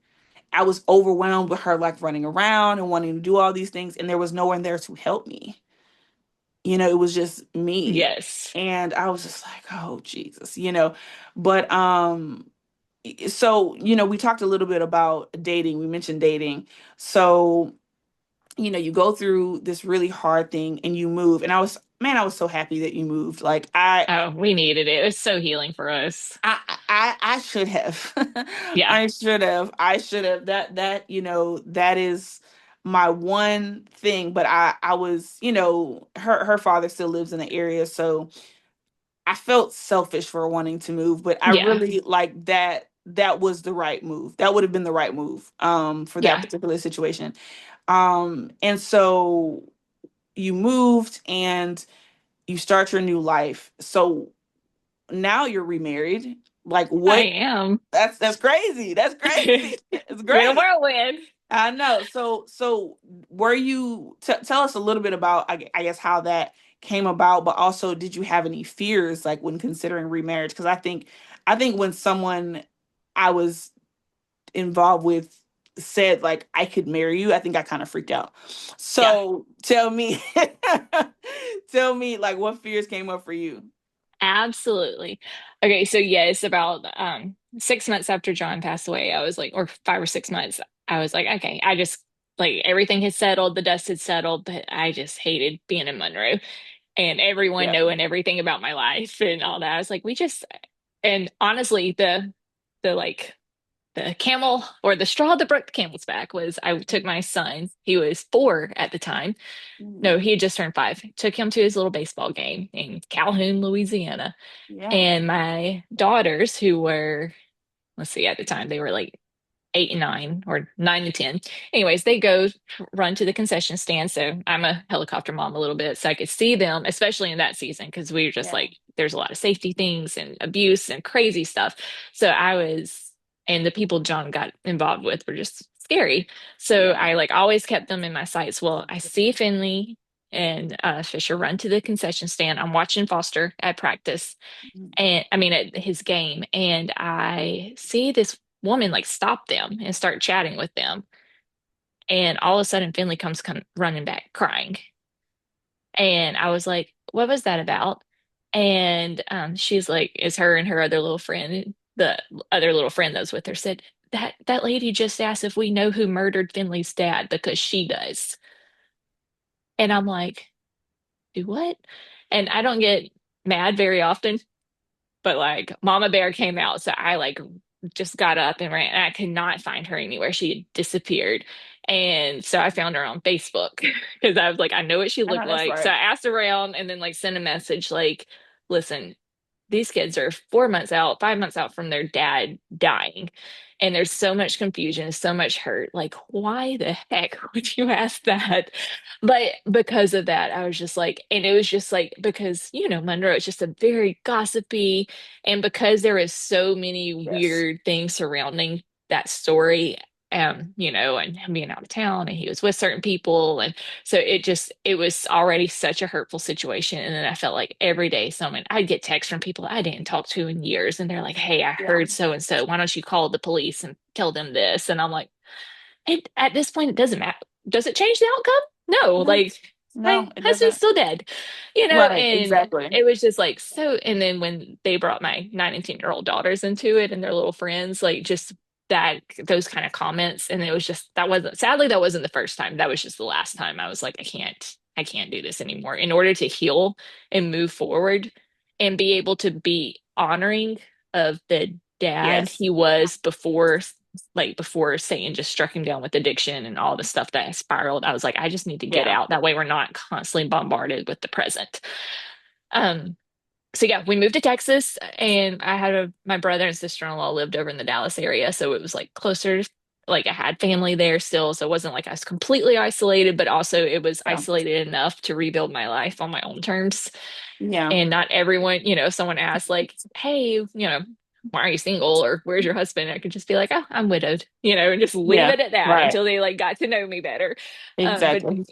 [SPEAKER 1] I was overwhelmed with her like running around and wanting to do all these things. And there was no one there to help me. It was just me.
[SPEAKER 2] Yes.
[SPEAKER 1] And I was just like, oh Jesus. But so we talked a little bit about dating. We mentioned dating. So you go through this really hard thing and you move. And I was so happy that you moved. Like
[SPEAKER 2] Oh, we needed it. It was so healing for us.
[SPEAKER 1] I should have.
[SPEAKER 2] Yeah.
[SPEAKER 1] I should have. That is my one thing. But I was, her father still lives in the area, so I felt selfish for wanting to move, but I
[SPEAKER 2] Yeah.
[SPEAKER 1] really like that was the right move. That would have been the right move for that
[SPEAKER 2] Yeah.
[SPEAKER 1] particular situation. And so you moved and you start your new life. So now you're remarried. Like
[SPEAKER 2] I
[SPEAKER 1] what?
[SPEAKER 2] am.
[SPEAKER 1] That's crazy. That's crazy.
[SPEAKER 2] It's
[SPEAKER 1] It's
[SPEAKER 2] been a
[SPEAKER 1] great.
[SPEAKER 2] whirlwind.
[SPEAKER 1] I know. So were you tell us a little bit about I guess how that came about, but also did you have any fears like when considering remarriage? Because I think when someone I was involved with said like I could marry you, I think I kind of freaked out.
[SPEAKER 2] Yeah.
[SPEAKER 1] So tell me, tell me like what fears came up for you?
[SPEAKER 2] Absolutely. Okay, so yes, about 6 months after John passed away, I was like, or 5 or 6 months, I was like, okay, I just like everything had settled, the dust had settled, but I just hated being in Monroe and everyone
[SPEAKER 1] Yeah.
[SPEAKER 2] knowing everything about my life and all that. I was like, and honestly, the like the camel or the straw that broke the camel's back was I took my son, he was 4 at the time. No,
[SPEAKER 1] Mhm.
[SPEAKER 2] he had just turned 5. Took him to his little baseball game in Calhoun, Louisiana.
[SPEAKER 1] Yeah.
[SPEAKER 2] And my daughters, who were, let's see, at the time, they were like 8 and 9 or 9 and 10. Anyways, they go run to the concession stand. So I'm a helicopter mom a little bit. So I could see them, especially in that season, because we were just
[SPEAKER 1] Yeah.
[SPEAKER 2] like, there's a lot of safety things and abuse and crazy stuff. So and the people John got involved with were just scary. So
[SPEAKER 1] Yeah.
[SPEAKER 2] I like always kept them in my sights. Well, I see Finley and Fisher run to the concession stand. I'm watching Foster at practice
[SPEAKER 1] Mhm.
[SPEAKER 2] and I mean at his game, and I see this woman like stop them and start chatting with them. And all of a sudden, Finley come running back crying. And I was like, what was that about? And she's like, it's her and her other little friend. The other little friend that was with her said, that lady just asked if we know who murdered Finley's dad because she does. And I'm like, do what? And I don't get mad very often, but like Mama Bear came out, so I like just got up and ran, and I could not find her anywhere. She had disappeared. And so I found her on Facebook because I was like, I know what she
[SPEAKER 1] I
[SPEAKER 2] looked
[SPEAKER 1] know that's
[SPEAKER 2] like. So I
[SPEAKER 1] right.
[SPEAKER 2] asked around and then like sent a message like, listen, these kids are 4 months out, 5 months out from their dad dying. And there's so much confusion, so much hurt. Like, why the heck would you ask that? But because of that, I was just like, and it was just like, because, Monroe is just a very gossipy, and because there is so many
[SPEAKER 1] Yes.
[SPEAKER 2] weird things surrounding that story, and him being out of town and he was with certain people. And so it was already such a hurtful situation. And then I felt like every day I'd get texts from people I didn't talk to in years. And they're like, hey, I
[SPEAKER 1] Yeah.
[SPEAKER 2] heard so and so. Why don't you call the police and tell them this? And I'm like, at this point, it doesn't matter. Does it change the outcome? No,
[SPEAKER 1] No,
[SPEAKER 2] like
[SPEAKER 1] no,
[SPEAKER 2] my
[SPEAKER 1] it
[SPEAKER 2] husband's
[SPEAKER 1] doesn't.
[SPEAKER 2] still dead,
[SPEAKER 1] Right,
[SPEAKER 2] and
[SPEAKER 1] exactly.
[SPEAKER 2] it was just like so. And then when they brought my 9 and 10-year-old daughters into it and their little friends, like just that, those kind of comments. And it was just, sadly, that wasn't the first time. That was just the last time. I was like, I can't do this anymore. In order to heal and move forward and be able to be honoring of the dad
[SPEAKER 1] Yes.
[SPEAKER 2] he was before, like before Satan just struck him down with addiction and all the stuff that spiraled, I was like, I just need to get
[SPEAKER 1] Yeah.
[SPEAKER 2] out. That way we're not constantly bombarded with the present. Um, so yeah, we moved to Texas, and I had my brother and sister-in-law lived over in the Dallas area. So it was like closer, like I had family there still. So it wasn't like I was completely isolated, but also it was
[SPEAKER 1] Yeah.
[SPEAKER 2] isolated enough to rebuild my life on my own terms.
[SPEAKER 1] Yeah.
[SPEAKER 2] And not everyone, if someone asks like, hey, why are you single or where's your husband? I could just be like, oh, I'm widowed, and just leave
[SPEAKER 1] Yeah.
[SPEAKER 2] it at that
[SPEAKER 1] Right.
[SPEAKER 2] until they like got to know me better. But
[SPEAKER 1] Exactly.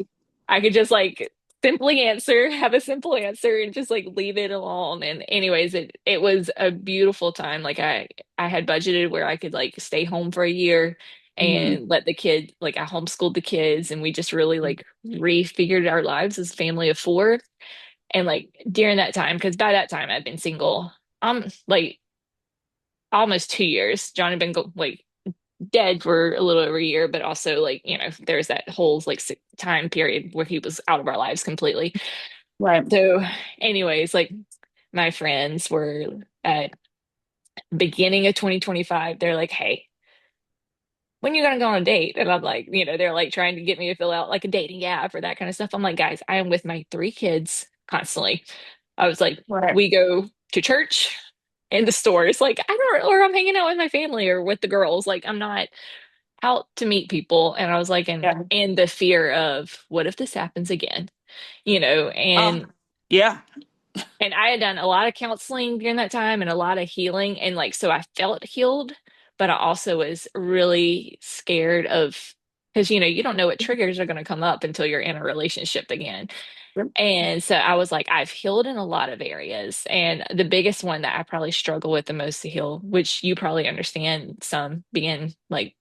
[SPEAKER 2] I could just like simply answer, have a simple answer and just like leave it alone. And anyways, it was a beautiful time. Like I had budgeted where I could like stay home for a year
[SPEAKER 1] Hmm.
[SPEAKER 2] and let the kid, like I homeschooled the kids, and we just really like refigured our lives as a family of four. And like during that time, because by that time I'd been single, like almost 2 years. John had been like dead for a little over a year, but also like, there's that whole like time period where he was out of our lives completely.
[SPEAKER 1] Right.
[SPEAKER 2] So, anyways, like my friends were at beginning of 2025, they're like, hey, when are you gonna go on a date? And I'm like, they're like trying to get me to fill out like a dating app or that kind of stuff. I'm like, guys, I am with my three kids constantly. I was like,
[SPEAKER 1] Right.
[SPEAKER 2] we go to church and the stores. Like, I don't, or I'm hanging out with my family or with the girls. Like, I'm not out to meet people. And I was like,
[SPEAKER 1] Yeah.
[SPEAKER 2] and the fear of what if this happens again? You know,
[SPEAKER 1] Oh,
[SPEAKER 2] and
[SPEAKER 1] yeah.
[SPEAKER 2] and I had done a lot of counseling during that time and a lot of healing. And like, so I felt healed, but I also was really scared of, because, you don't know what triggers are going to come up until you're in a relationship again.
[SPEAKER 1] Yep.
[SPEAKER 2] And so I was like, I've healed in a lot of areas. And the biggest one that I probably struggle with the most to heal, which you probably understand some being like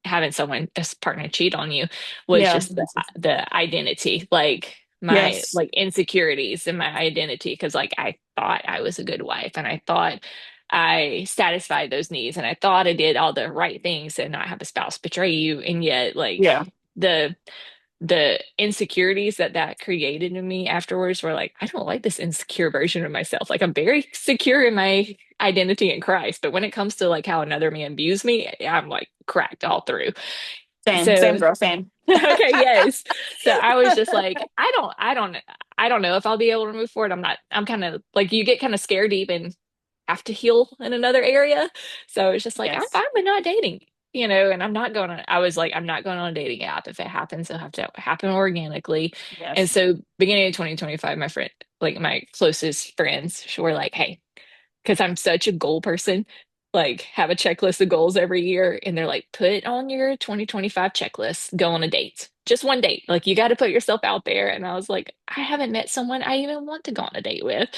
[SPEAKER 2] having someone as partner cheat on you, was
[SPEAKER 1] Yeah.
[SPEAKER 2] just the identity, like my
[SPEAKER 1] Yes.
[SPEAKER 2] like insecurities in my identity, because like I thought I was a good wife and I thought I satisfied those needs and I thought I did all the right things and not have a spouse betray you, and yet like
[SPEAKER 1] Yeah.
[SPEAKER 2] the the insecurities that created in me afterwards were like, I don't like this insecure version of myself. Like I'm very secure in my identity in Christ, but when it comes to like how another man views me, I'm like cracked all through.
[SPEAKER 1] Same. Same
[SPEAKER 2] So
[SPEAKER 1] girl. Same.
[SPEAKER 2] okay, yes. So I was just like, I don't know if I'll be able to move forward. I'm kind of like, you get kind of scared to even have to heal in another area. So it's just like, I'm
[SPEAKER 1] Yes.
[SPEAKER 2] fine with not dating, and I was like, I'm not going on a dating app. If it happens, it'll have to happen organically. And
[SPEAKER 1] Yes.
[SPEAKER 2] so beginning of 2025, my friend, like my closest friends were like, hey, because I'm such a goal person, like have a checklist of goals every year. And they're like, put on your 2025 checklist, go on a date. Just one date. Like you got to put yourself out there. And I was like, I haven't met someone I even want to go on a date with.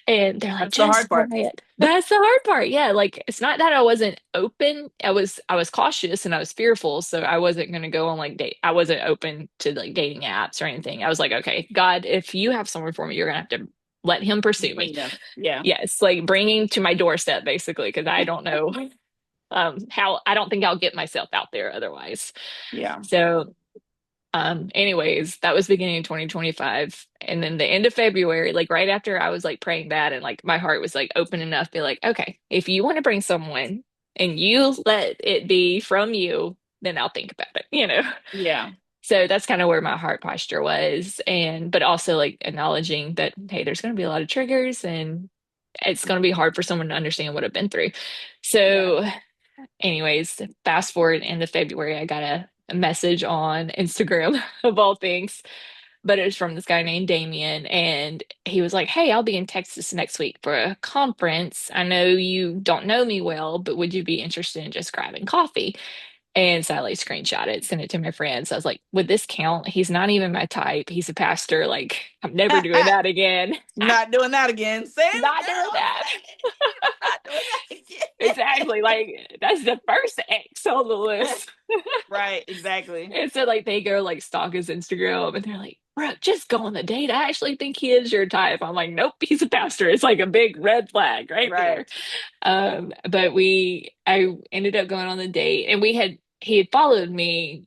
[SPEAKER 2] And they're like,
[SPEAKER 1] That's the hard
[SPEAKER 2] just try
[SPEAKER 1] part.
[SPEAKER 2] it. That's the hard part. Yeah. Like it's not that I wasn't open. I was cautious and I was fearful. So I wasn't gonna go on like date. I wasn't open to like dating apps or anything. I was like, okay, God, if you have someone for me, you're gonna have to let him pursue me.
[SPEAKER 1] Bring them. Yeah.
[SPEAKER 2] Yes, like bringing to my doorstep basically, because I don't know how, I don't think I'll get myself out there otherwise.
[SPEAKER 1] Yeah.
[SPEAKER 2] So anyways, that was beginning of 2025. And then the end of February, like right after I was like praying that and like my heart was like open enough, be like, okay, if you want to bring someone and you let it be from you, then I'll think about it.
[SPEAKER 1] Yeah.
[SPEAKER 2] So that's kind of where my heart posture was. And but also like acknowledging that, hey, there's gonna be a lot of triggers and it's going to be hard for someone to understand what I've been through.
[SPEAKER 1] Yeah.
[SPEAKER 2] So, anyways, fast forward into February, I got a message on Instagram of all things, but it was from this guy named Damien. And he was like, "Hey, I'll be in Texas next week for a conference. I know you don't know me well, but would you be interested in just grabbing coffee?" And so I like screenshot it, sent it to my friends. I was like, would this count? He's not even my type. He's a pastor. Like, I'm never doing that again.
[SPEAKER 1] Not doing that again. Same
[SPEAKER 2] Not doing
[SPEAKER 1] girl,
[SPEAKER 2] that.
[SPEAKER 1] same. Not doing that
[SPEAKER 2] Exactly. Like, that's the first X on the
[SPEAKER 1] again.
[SPEAKER 2] list.
[SPEAKER 1] Right, exactly.
[SPEAKER 2] And so, like, they go like stalk his Instagram and they're like, bro, just go on the date. I actually think he is your type. I'm like, nope, he's a pastor. It's like a big red flag right there.
[SPEAKER 1] Right.
[SPEAKER 2] But I ended up going on the date, and he had followed me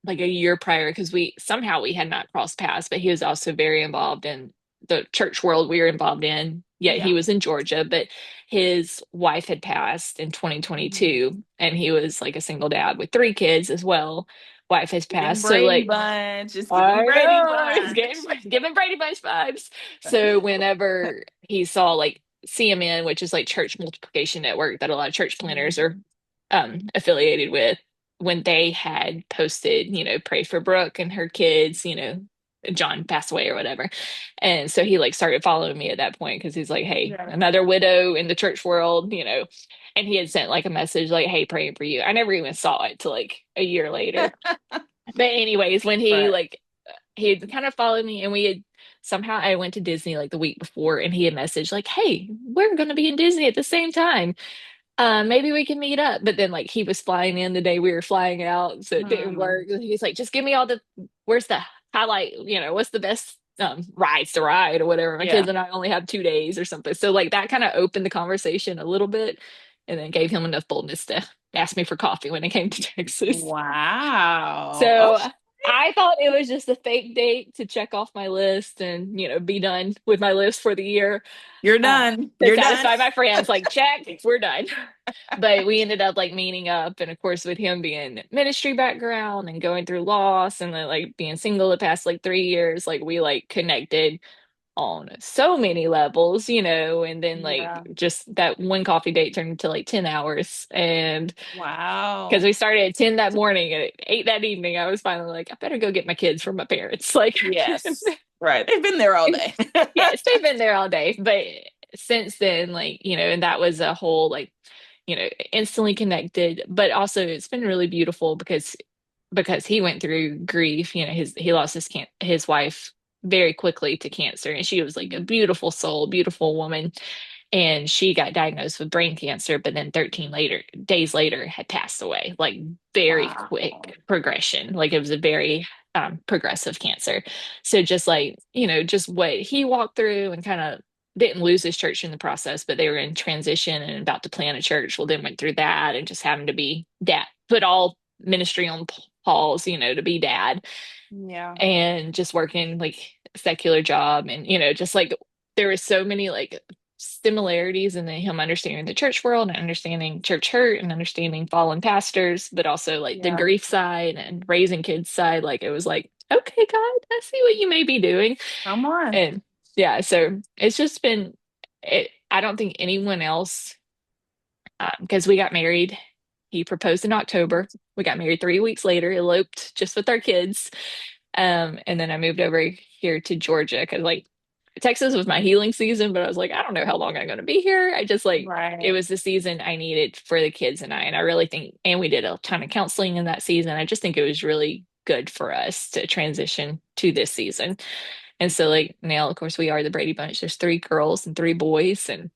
[SPEAKER 2] like a year prior because we had not crossed paths, but he was also very involved in the church world we were involved in. Yet he
[SPEAKER 1] Yeah.
[SPEAKER 2] was in Georgia, but his wife had passed in
[SPEAKER 1] Mhm.
[SPEAKER 2] 2022, and he was like a single dad with three kids as well. Wife has
[SPEAKER 1] Giving
[SPEAKER 2] passed, so
[SPEAKER 1] Brady
[SPEAKER 2] like
[SPEAKER 1] Bunch. Just giving
[SPEAKER 2] I
[SPEAKER 1] Brady
[SPEAKER 2] know it's
[SPEAKER 1] Bunch.
[SPEAKER 2] giving Brady Bunch vibes. So whenever he saw like CMN, which is like Church Multiplication Network that a lot of church planners
[SPEAKER 1] Mhm.
[SPEAKER 2] are affiliated with, when they had posted, pray for Brooke and her kids, John passed away or whatever. And so he like started following me at that point because he's like, hey,
[SPEAKER 1] Yeah.
[SPEAKER 2] another widow in the church world, and he had sent like a message like, hey, praying for you. I never even saw it till like a year later. But anyways, when
[SPEAKER 1] Right.
[SPEAKER 2] he had kind of followed me, and we had somehow I went to Disney like the week before, and he had messaged like, "Hey, we're gonna be in Disney at the same time. Maybe we can meet up." But then like he was flying in the day we were flying out, so it didn't
[SPEAKER 1] Hmm.
[SPEAKER 2] work. He's like, "Just give me all the where's the highlight? What's the best rides to ride or whatever." My kids
[SPEAKER 1] Yeah.
[SPEAKER 2] and I only have 2 days or something, so like that kind of opened the conversation a little bit, and then gave him enough boldness to ask me for coffee when it came to Texas.
[SPEAKER 1] Wow.
[SPEAKER 2] So
[SPEAKER 1] Okay.
[SPEAKER 2] I thought it was just a fake date to check off my list and, be done with my list for the year.
[SPEAKER 1] You're
[SPEAKER 2] Uh,
[SPEAKER 1] done.
[SPEAKER 2] to
[SPEAKER 1] You're done.
[SPEAKER 2] satisfy my friends, like, check, we're done. But we ended up like meeting up. And of course, with him being ministry background and going through loss and then like being single the past like 3 years, like we like connected on so many levels, and then like
[SPEAKER 1] Yeah.
[SPEAKER 2] just that one coffee date turned into like 10 hours. And because
[SPEAKER 1] Wow.
[SPEAKER 2] we started at 10 that morning and at 8 that evening, I was finally like, I better go get my kids from my parents. Like,
[SPEAKER 1] Yes. Right. They've been there all day.
[SPEAKER 2] yes, they've been there all day. But since then, like, and that was a whole, like, instantly connected. But also, it's been really beautiful because he went through grief. He lost his wife very quickly to cancer, and she was like a beautiful soul, beautiful woman, and she got diagnosed with brain cancer, but then 13 days later had passed away, like very
[SPEAKER 1] Wow.
[SPEAKER 2] quick progression. Like it was a very progressive cancer. So just like, just what he walked through and kind of didn't lose his church in the process, but they were in transition and about to plant a church. Well, then went through that and just having to be dad, put all ministry on pause, to be dad
[SPEAKER 1] Yeah.
[SPEAKER 2] and just working like a secular job. And, just like there were so many like similarities in him understanding the church world and understanding church hurt and understanding fallen pastors, but also like the
[SPEAKER 1] Yeah.
[SPEAKER 2] grief side and raising kids side. Like it was like, okay, God, I see what you may be doing.
[SPEAKER 1] Come on.
[SPEAKER 2] And yeah, so it's just been I don't think anyone else because we got married. He proposed in October. We got married 3 weeks later, eloped just with our kids. And then I moved over here to Georgia because like Texas was my healing season, but I was like, I don't know how long I'm going to be here. I just like it
[SPEAKER 1] Right.
[SPEAKER 2] was the season I needed for the kids and I really think, and we did a ton of counseling in that season. I just think it was really good for us to transition to this season. And so like now, of course, we are the Brady Bunch. There's three girls and three boys, and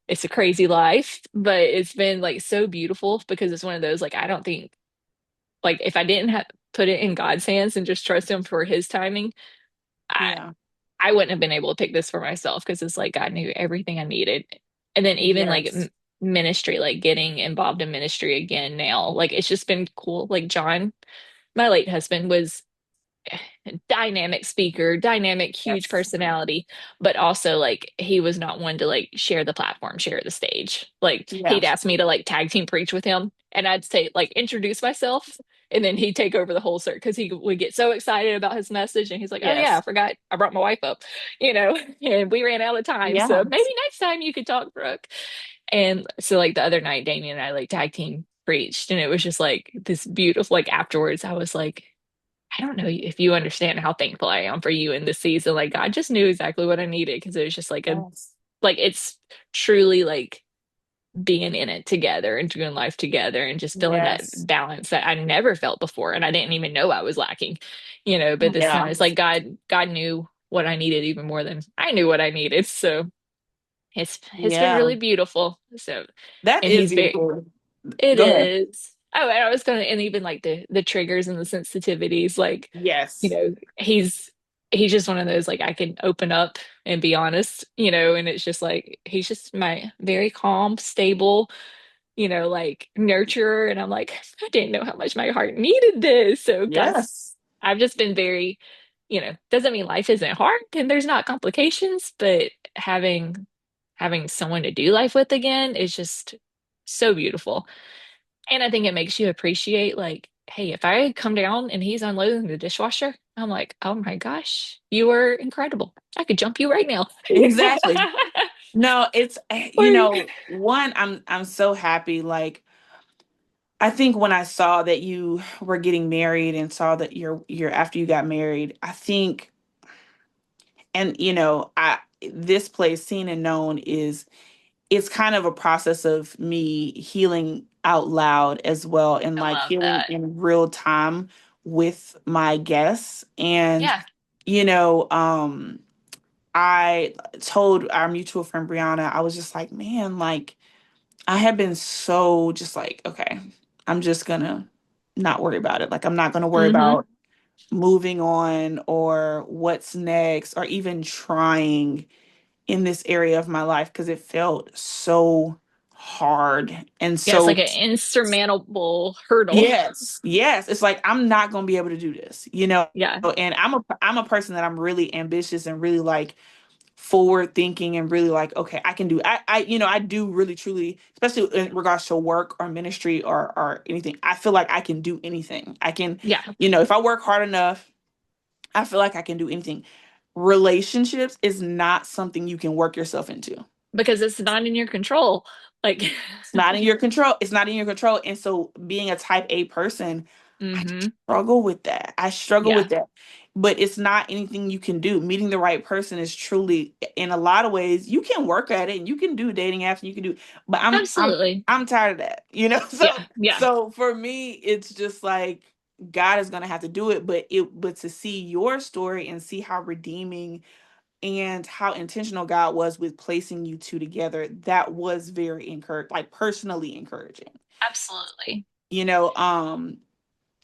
[SPEAKER 2] it's a crazy life, but it's been like so beautiful because it's one of those like I don't think like if I didn't have put it in God's hands and just trust him for his timing, I
[SPEAKER 1] Yeah.
[SPEAKER 2] I wouldn't have been able to pick this for myself because it's like God knew everything I needed. And then even like
[SPEAKER 1] Yes.
[SPEAKER 2] ministry, like getting involved in ministry again now, like it's just been cool. Like John, my late husband, was dynamic speaker, dynamic, huge
[SPEAKER 1] Yes.
[SPEAKER 2] personality, but also like he was not one to like share the platform, share the stage. Like
[SPEAKER 1] Yeah.
[SPEAKER 2] he'd ask me to like tag team preach with him, and I'd say like introduce myself, and then he'd take over the whole circuit because he would get so excited about his message, and he's like, "Oh yeah, I
[SPEAKER 1] Yes.
[SPEAKER 2] forgot I brought my wife up," and we ran out of time, so
[SPEAKER 1] Yeah.
[SPEAKER 2] maybe next time you could talk, Brooke. And so like the other night, Damien and I like tag team preached, and it was just like this beautiful. Like afterwards, I was like, I don't know if you understand how thankful I am for you in this season. Like God just knew exactly what I needed because it was just like a
[SPEAKER 1] Yes.
[SPEAKER 2] like it's truly like being in it together and doing life together and just feeling that
[SPEAKER 1] Yes.
[SPEAKER 2] balance that I never felt before and I didn't even know I was lacking. But this time
[SPEAKER 1] Yeah.
[SPEAKER 2] it's like God knew what I needed even more than I knew what I needed. So it's been
[SPEAKER 1] Yeah.
[SPEAKER 2] really beautiful. So
[SPEAKER 1] That
[SPEAKER 2] and
[SPEAKER 1] is
[SPEAKER 2] he's very
[SPEAKER 1] beautiful.
[SPEAKER 2] it
[SPEAKER 1] Go ahead.
[SPEAKER 2] is. Oh, and I was gonna, and even like the triggers and the sensitivities, like,
[SPEAKER 1] Yes.
[SPEAKER 2] he's just one of those like I can open up and be honest, and it's just like he's just my very calm, stable, like nurturer, and I'm like I didn't know how much my heart needed this. So
[SPEAKER 1] Yes.
[SPEAKER 2] I've just been very, doesn't mean life isn't hard and there's not complications, but having someone to do life with again is just so beautiful. And I think it makes you appreciate, like, hey, if I come down and he's unloading the dishwasher, I'm like, oh my gosh, you are incredible. I could jump you right now.
[SPEAKER 1] Exactly. No, it's
[SPEAKER 2] Or,
[SPEAKER 1] one, I'm so happy. Like I think when I saw that you were getting married and saw that you're after you got married, I think, and I this place seen and known is it's kind of a process of me healing out loud as well, and
[SPEAKER 2] I
[SPEAKER 1] like
[SPEAKER 2] love
[SPEAKER 1] healing
[SPEAKER 2] that.
[SPEAKER 1] in real time with my guests. And
[SPEAKER 2] Yeah.
[SPEAKER 1] you know I told our mutual friend Brianna, I was just like, man, like I have been so just like, okay, I'm just gonna not worry about it. Like I'm not gonna worry
[SPEAKER 2] Hmm.
[SPEAKER 1] about moving on or what's next or even trying in this area of my life because it felt so hard and
[SPEAKER 2] Yeah, it's
[SPEAKER 1] so
[SPEAKER 2] like an insurmountable hurdle.
[SPEAKER 1] yes, yes, it's like I'm not going to be able to do this.
[SPEAKER 2] Yeah.
[SPEAKER 1] And I'm a person that I'm really ambitious and really like forward thinking and really like, okay, I can do I do really truly, especially in regards to work or ministry or anything. I feel like I can do anything. I can,
[SPEAKER 2] Yeah.
[SPEAKER 1] if I work hard enough, I feel like I can do anything. Relationships is not something you can work yourself into.
[SPEAKER 2] Because it's not in your control. Like,
[SPEAKER 1] It's not in your control. It's not in your control. And so being a type A person, I
[SPEAKER 2] hmm.
[SPEAKER 1] struggle with that. I struggle
[SPEAKER 2] Yeah,
[SPEAKER 1] with that. But it's not anything you can do. Meeting the right person is truly, in a lot of ways, you can work at it and you can do dating apps and you can do, but
[SPEAKER 2] absolutely.
[SPEAKER 1] I'm tired of that.
[SPEAKER 2] Yeah.
[SPEAKER 1] So
[SPEAKER 2] Yeah.
[SPEAKER 1] so for me, it's just like God is gonna have to do it, but to see your story and see how redeeming and how intentional God was with placing you two together, that was very like personally encouraging.
[SPEAKER 2] Absolutely.
[SPEAKER 1] You know,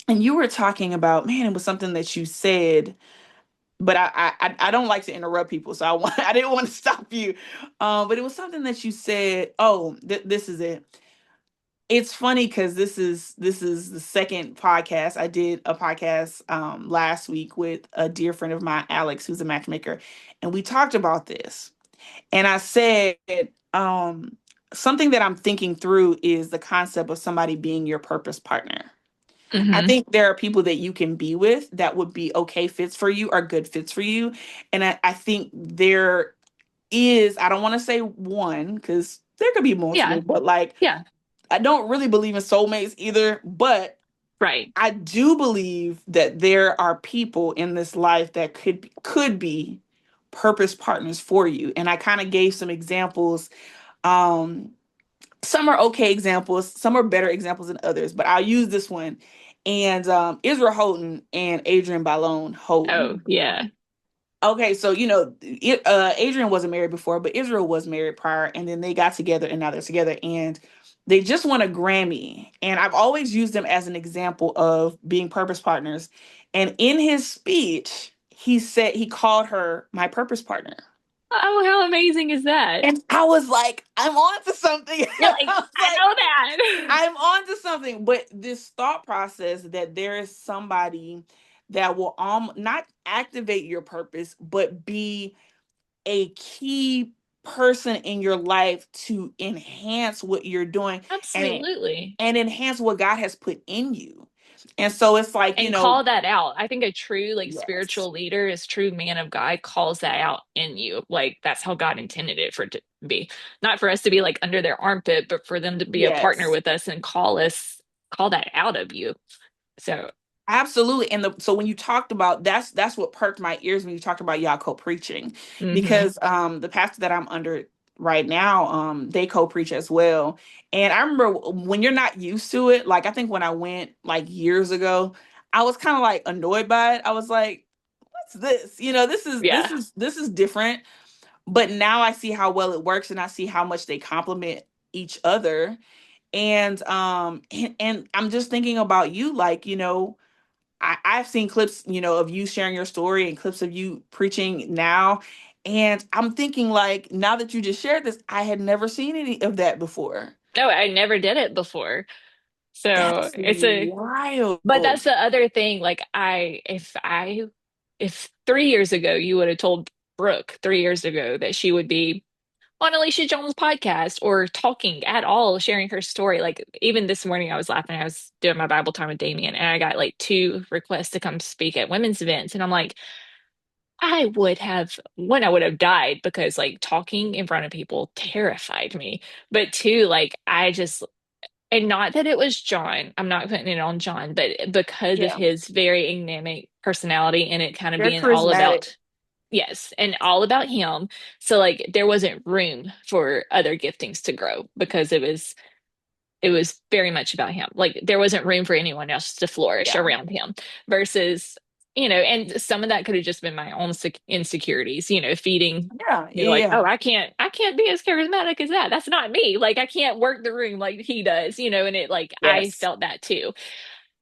[SPEAKER 1] and you were talking about, man, it was something that you said, but I don't like to interrupt people, so I didn't want to stop you. But it was something that you said. Oh, this is it. It's funny because this is the second podcast. I did a podcast last week with a dear friend of mine, Alex, who's a matchmaker, and we talked about this. And I said, um, something that I'm thinking through is the concept of somebody being your purpose partner. I
[SPEAKER 2] Hmm.
[SPEAKER 1] think there are people that you can be with that would be okay fits for you or good fits for you. And I think there is, I don't want to say one because there could be
[SPEAKER 2] Yeah.
[SPEAKER 1] multiple, but like,
[SPEAKER 2] Yeah.
[SPEAKER 1] I don't really believe in soulmates either. But
[SPEAKER 2] Right.
[SPEAKER 1] I do believe that there are people in this life that could be purpose partners for you. And I kind of gave some examples. Um, some are okay examples, some are better examples than others, but I'll use this one. And Israel Houghton and Adrian Ballone
[SPEAKER 2] Oh,
[SPEAKER 1] Houghton.
[SPEAKER 2] yeah.
[SPEAKER 1] Okay, so Adrian wasn't married before, but Israel was married prior, and then they got together, and now they're together, and they just won a Grammy. And I've always used them as an example of being purpose partners. And in his speech, he said he called her my purpose partner.
[SPEAKER 2] Oh, how amazing is that?
[SPEAKER 1] And I was like, I'm on to something.
[SPEAKER 2] You're
[SPEAKER 1] I
[SPEAKER 2] like,
[SPEAKER 1] was
[SPEAKER 2] I
[SPEAKER 1] like,
[SPEAKER 2] know that.
[SPEAKER 1] I'm on to something. But this thought process that there is somebody that will not activate your purpose, but be a key person in your life to enhance what you're doing and
[SPEAKER 2] Absolutely.
[SPEAKER 1] enhance what God has put in you. And so it's like,
[SPEAKER 2] And call that out. I think a true like
[SPEAKER 1] yes,
[SPEAKER 2] spiritual leader, is true man of God, calls that out in you. Like that's how God intended it for it to be. Not for us to be like under their armpit, but for them to be a partner
[SPEAKER 1] yes.
[SPEAKER 2] with us and call that out of you. So,
[SPEAKER 1] Absolutely. And so when you talked about that's what perked my ears when you talked about y'all co-preaching.
[SPEAKER 2] hmm
[SPEAKER 1] Because the pastor that I'm under right now, they co-preach as well. And I remember when you're not used to it, like I think when I went like years ago, I was kind of like annoyed by it. I was like, what's this?
[SPEAKER 2] yeah.
[SPEAKER 1] This is different. But now I see how well it works and I see how much they complement each other. And I'm just thinking about you, like, I've seen clips, of you sharing your story and clips of you preaching now. And I'm thinking, like, now that you just shared this, I had never seen any of that before.
[SPEAKER 2] No, I never did it before. So
[SPEAKER 1] That's
[SPEAKER 2] it's a,
[SPEAKER 1] wild.
[SPEAKER 2] but that's the other thing. Like if 3 years ago you would have told Brooke 3 years ago that she would be on Alicia Jones' podcast or talking at all, sharing her story. Like even this morning, I was laughing. I was doing my Bible time with Damien, and I got like two requests to come speak at women's events, and I'm like, I would have died because like talking in front of people terrified me. But two, like I just, and not that it was John, I'm not putting it on John, but because of
[SPEAKER 1] Yeah.
[SPEAKER 2] his very dynamic personality and it kind of
[SPEAKER 1] They're
[SPEAKER 2] being all
[SPEAKER 1] charismatic.
[SPEAKER 2] about, yes, and all about him. So like there wasn't room for other giftings to grow because it was very much about him. Like there wasn't room for anyone else to flourish
[SPEAKER 1] Yeah.
[SPEAKER 2] around him versus, and some of that could have just been my own insecurities, feeding,
[SPEAKER 1] Yeah. Yeah.
[SPEAKER 2] like,
[SPEAKER 1] Yeah.
[SPEAKER 2] oh, I can't be as charismatic as that. That's not me. Like I can't work the room like he does, and it like I
[SPEAKER 1] Yes.
[SPEAKER 2] felt that too.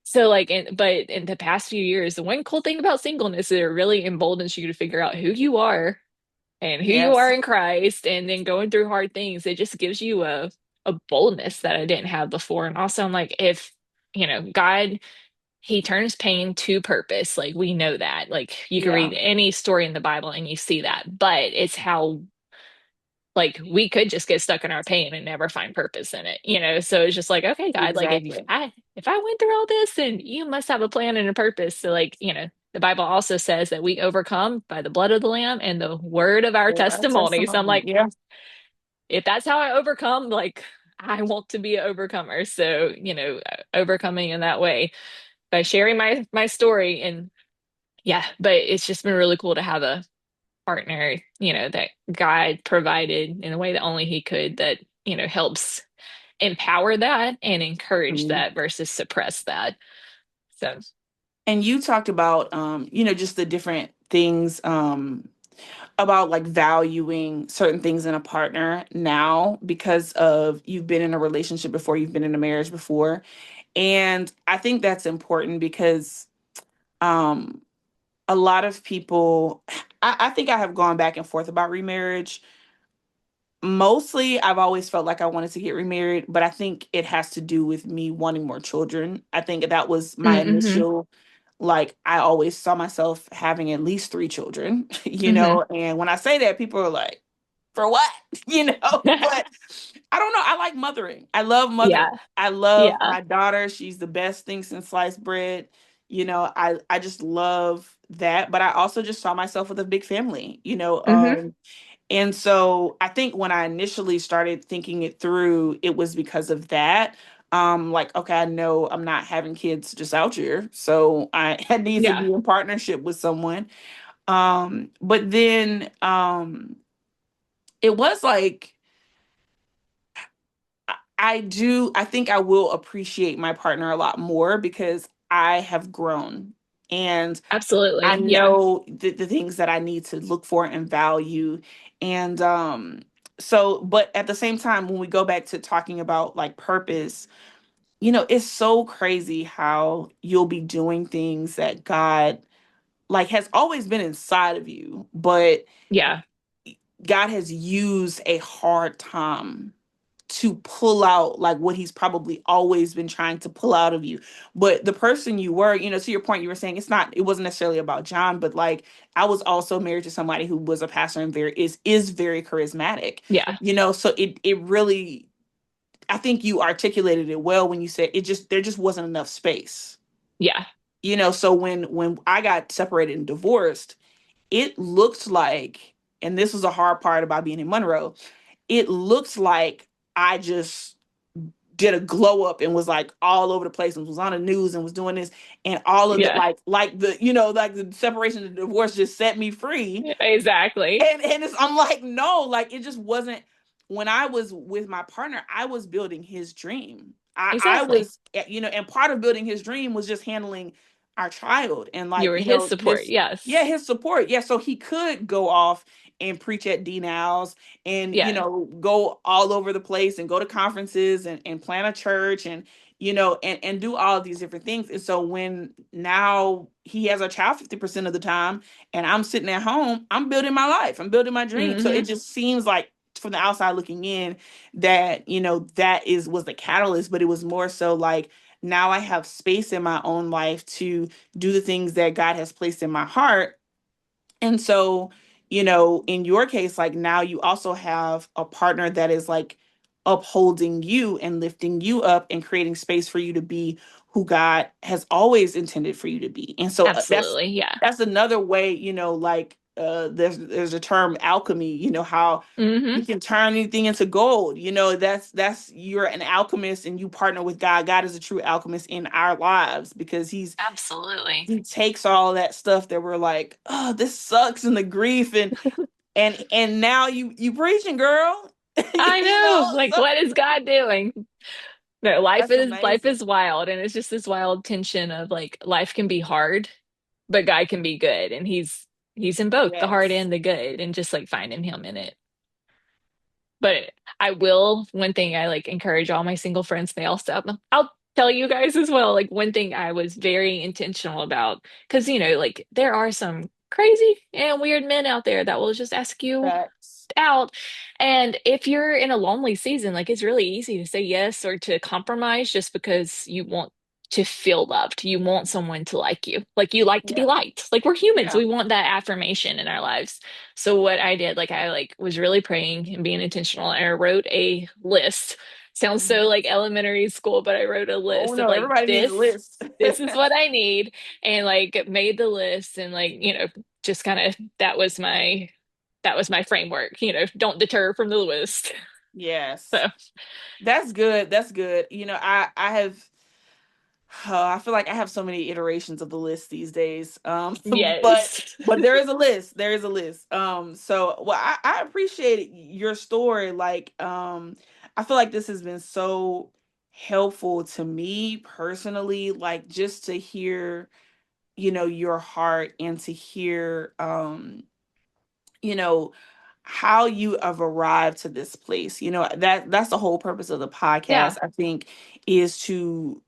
[SPEAKER 2] So like, but in the past few years, the one cool thing about singleness is it really emboldens you to figure out who you are and who you are
[SPEAKER 1] Yes.
[SPEAKER 2] in Christ, and then going through hard things, it just gives you a boldness that I didn't have before. And also, I'm like, if God, He turns pain to purpose. Like we know that. Like you can
[SPEAKER 1] Yeah.
[SPEAKER 2] read any story in the Bible and you see that, but it's how like we could just get stuck in our pain and never find purpose in it. So it's just like, okay, God, like if
[SPEAKER 1] Exactly.
[SPEAKER 2] I if I went through all this, then you must have a plan and a purpose. So like, the Bible also says that we overcome by the blood of the Lamb and the word of our
[SPEAKER 1] Well, our
[SPEAKER 2] testimony. So I'm
[SPEAKER 1] testimony.
[SPEAKER 2] like,
[SPEAKER 1] Yeah.
[SPEAKER 2] if that's how I overcome, like I want to be an overcomer. So, overcoming in that way by sharing my story. And yeah, but it's just been really cool to have a partner, that God provided in a way that only He could, that, helps empower that and encourage
[SPEAKER 1] Mhm.
[SPEAKER 2] that versus suppress that. So,
[SPEAKER 1] And you talked about, just the different things, about like valuing certain things in a partner now because of you've been in a relationship before, you've been in a marriage before. And I think that's important because um a lot of people, I think I have gone back and forth about remarriage. Mostly I've always felt like I wanted to get remarried, but I think it has to do with me wanting more children. I think that was my
[SPEAKER 2] mm-hmm,
[SPEAKER 1] initial, like I always saw myself having at least three children,
[SPEAKER 2] mm-hmm.
[SPEAKER 1] and when I say that, people are like, for what? But I don't know. I like mothering. I love
[SPEAKER 2] Yeah,
[SPEAKER 1] mothering. I love
[SPEAKER 2] yeah,
[SPEAKER 1] my daughter. She's the best thing since sliced bread. I just love that. But I also just saw myself with a big family,
[SPEAKER 2] mm-hmm,
[SPEAKER 1] and so I think when I initially started thinking it through, it was because of that. Like, okay, I know I'm not having kids just out here. So I need to
[SPEAKER 2] yeah,
[SPEAKER 1] be in partnership with someone. But then it was like I think I will appreciate my partner a lot more because I have grown and I
[SPEAKER 2] absolutely. Yeah,
[SPEAKER 1] know the things that I need to look for and value. And but at the same time, when we go back to talking about like purpose, it's so crazy how you'll be doing things that God like has always been inside of you, but
[SPEAKER 2] yeah,
[SPEAKER 1] God has used a hard time to pull out like what he's probably always been trying to pull out of you. But the person you were, to your point, you were saying it wasn't necessarily about John, but like I was also married to somebody who was a pastor and is very charismatic.
[SPEAKER 2] Yeah.
[SPEAKER 1] So it really, I think you articulated it well when you said there just wasn't enough space.
[SPEAKER 2] Yeah.
[SPEAKER 1] So when I got separated and divorced, it looked like, and this was a hard part about being in Monroe, it looked like I just did a glow up and was like all over the place and was on the news and was doing this, and all of the
[SPEAKER 2] Yeah.
[SPEAKER 1] like the like the separation and the divorce just set me free.
[SPEAKER 2] Exactly.
[SPEAKER 1] And I'm like, no, like it just wasn't. When I was with my partner, I was building his dream. I
[SPEAKER 2] Exactly.
[SPEAKER 1] was, and part of building his dream was just handling our child and
[SPEAKER 2] You
[SPEAKER 1] like,
[SPEAKER 2] were his support.
[SPEAKER 1] his, yeah,
[SPEAKER 2] Yes.
[SPEAKER 1] his support. Yeah. So he could go off and preach at D Now's and,
[SPEAKER 2] Yeah.
[SPEAKER 1] go all over the place and go to conferences and plant a church and, and do all of these different things. And so when now he has a child 50% of the time, and I'm sitting at home, I'm building my life, I'm building my dream. So it
[SPEAKER 2] Hmm.
[SPEAKER 1] just seems like from the outside looking in that, that was the catalyst, but it was more so like now I have space in my own life to do the things that God has placed in my heart. And so, in your case, like now you also have a partner that is like upholding you and lifting you up and creating space for you to be who God has always intended for you to be. And so
[SPEAKER 2] Absolutely. Yeah.
[SPEAKER 1] that's another way, like there's a term alchemy, how
[SPEAKER 2] Hmm.
[SPEAKER 1] you can turn anything into gold. That's you're an alchemist and you partner with God. God is a true alchemist in our lives because
[SPEAKER 2] Absolutely.
[SPEAKER 1] he takes all that stuff that we're like, oh, this sucks, and the grief and now you preaching, girl.
[SPEAKER 2] I know. Like,
[SPEAKER 1] So
[SPEAKER 2] what is God doing? No,
[SPEAKER 1] that's
[SPEAKER 2] life
[SPEAKER 1] amazing.
[SPEAKER 2] is wild, and it's just this wild tension of like life can be hard, but God can be good, and he's in both the hard
[SPEAKER 1] Yes.
[SPEAKER 2] and the good, and just like finding him in it. But I will, one thing I like encourage all my single friends, they all stop. I'll tell you guys as well. Like one thing I was very intentional about, because like there are some crazy and weird men out there that will just ask you
[SPEAKER 1] Facts.
[SPEAKER 2] out. And if you're in a lonely season, like it's really easy to say yes or to compromise just because you want to feel loved. You want someone to like you. Like you like to be
[SPEAKER 1] Yeah.
[SPEAKER 2] liked. Like we're humans.
[SPEAKER 1] Yeah.
[SPEAKER 2] We want that affirmation in our lives. So what I did, like I like was really praying and being intentional. And I wrote a list. Sounds so
[SPEAKER 1] Mhm.
[SPEAKER 2] like elementary school, but I wrote a
[SPEAKER 1] Oh
[SPEAKER 2] list of
[SPEAKER 1] no,
[SPEAKER 2] like
[SPEAKER 1] everybody needs a list.
[SPEAKER 2] this is what I need, and like made the list and like, just kind of that was my framework, don't deter from the list.
[SPEAKER 1] Yes.
[SPEAKER 2] So,
[SPEAKER 1] That's good. That's good. I have I feel like I have so many iterations of the list these days. But
[SPEAKER 2] yes.
[SPEAKER 1] there is a list. There is a list. So well, I appreciate your story. Like, I feel like this has been so helpful to me personally. Like, just to hear, your heart and to hear, you know, how you have arrived to this place. That's the whole purpose of the
[SPEAKER 2] Yeah,
[SPEAKER 1] podcast, I think, is to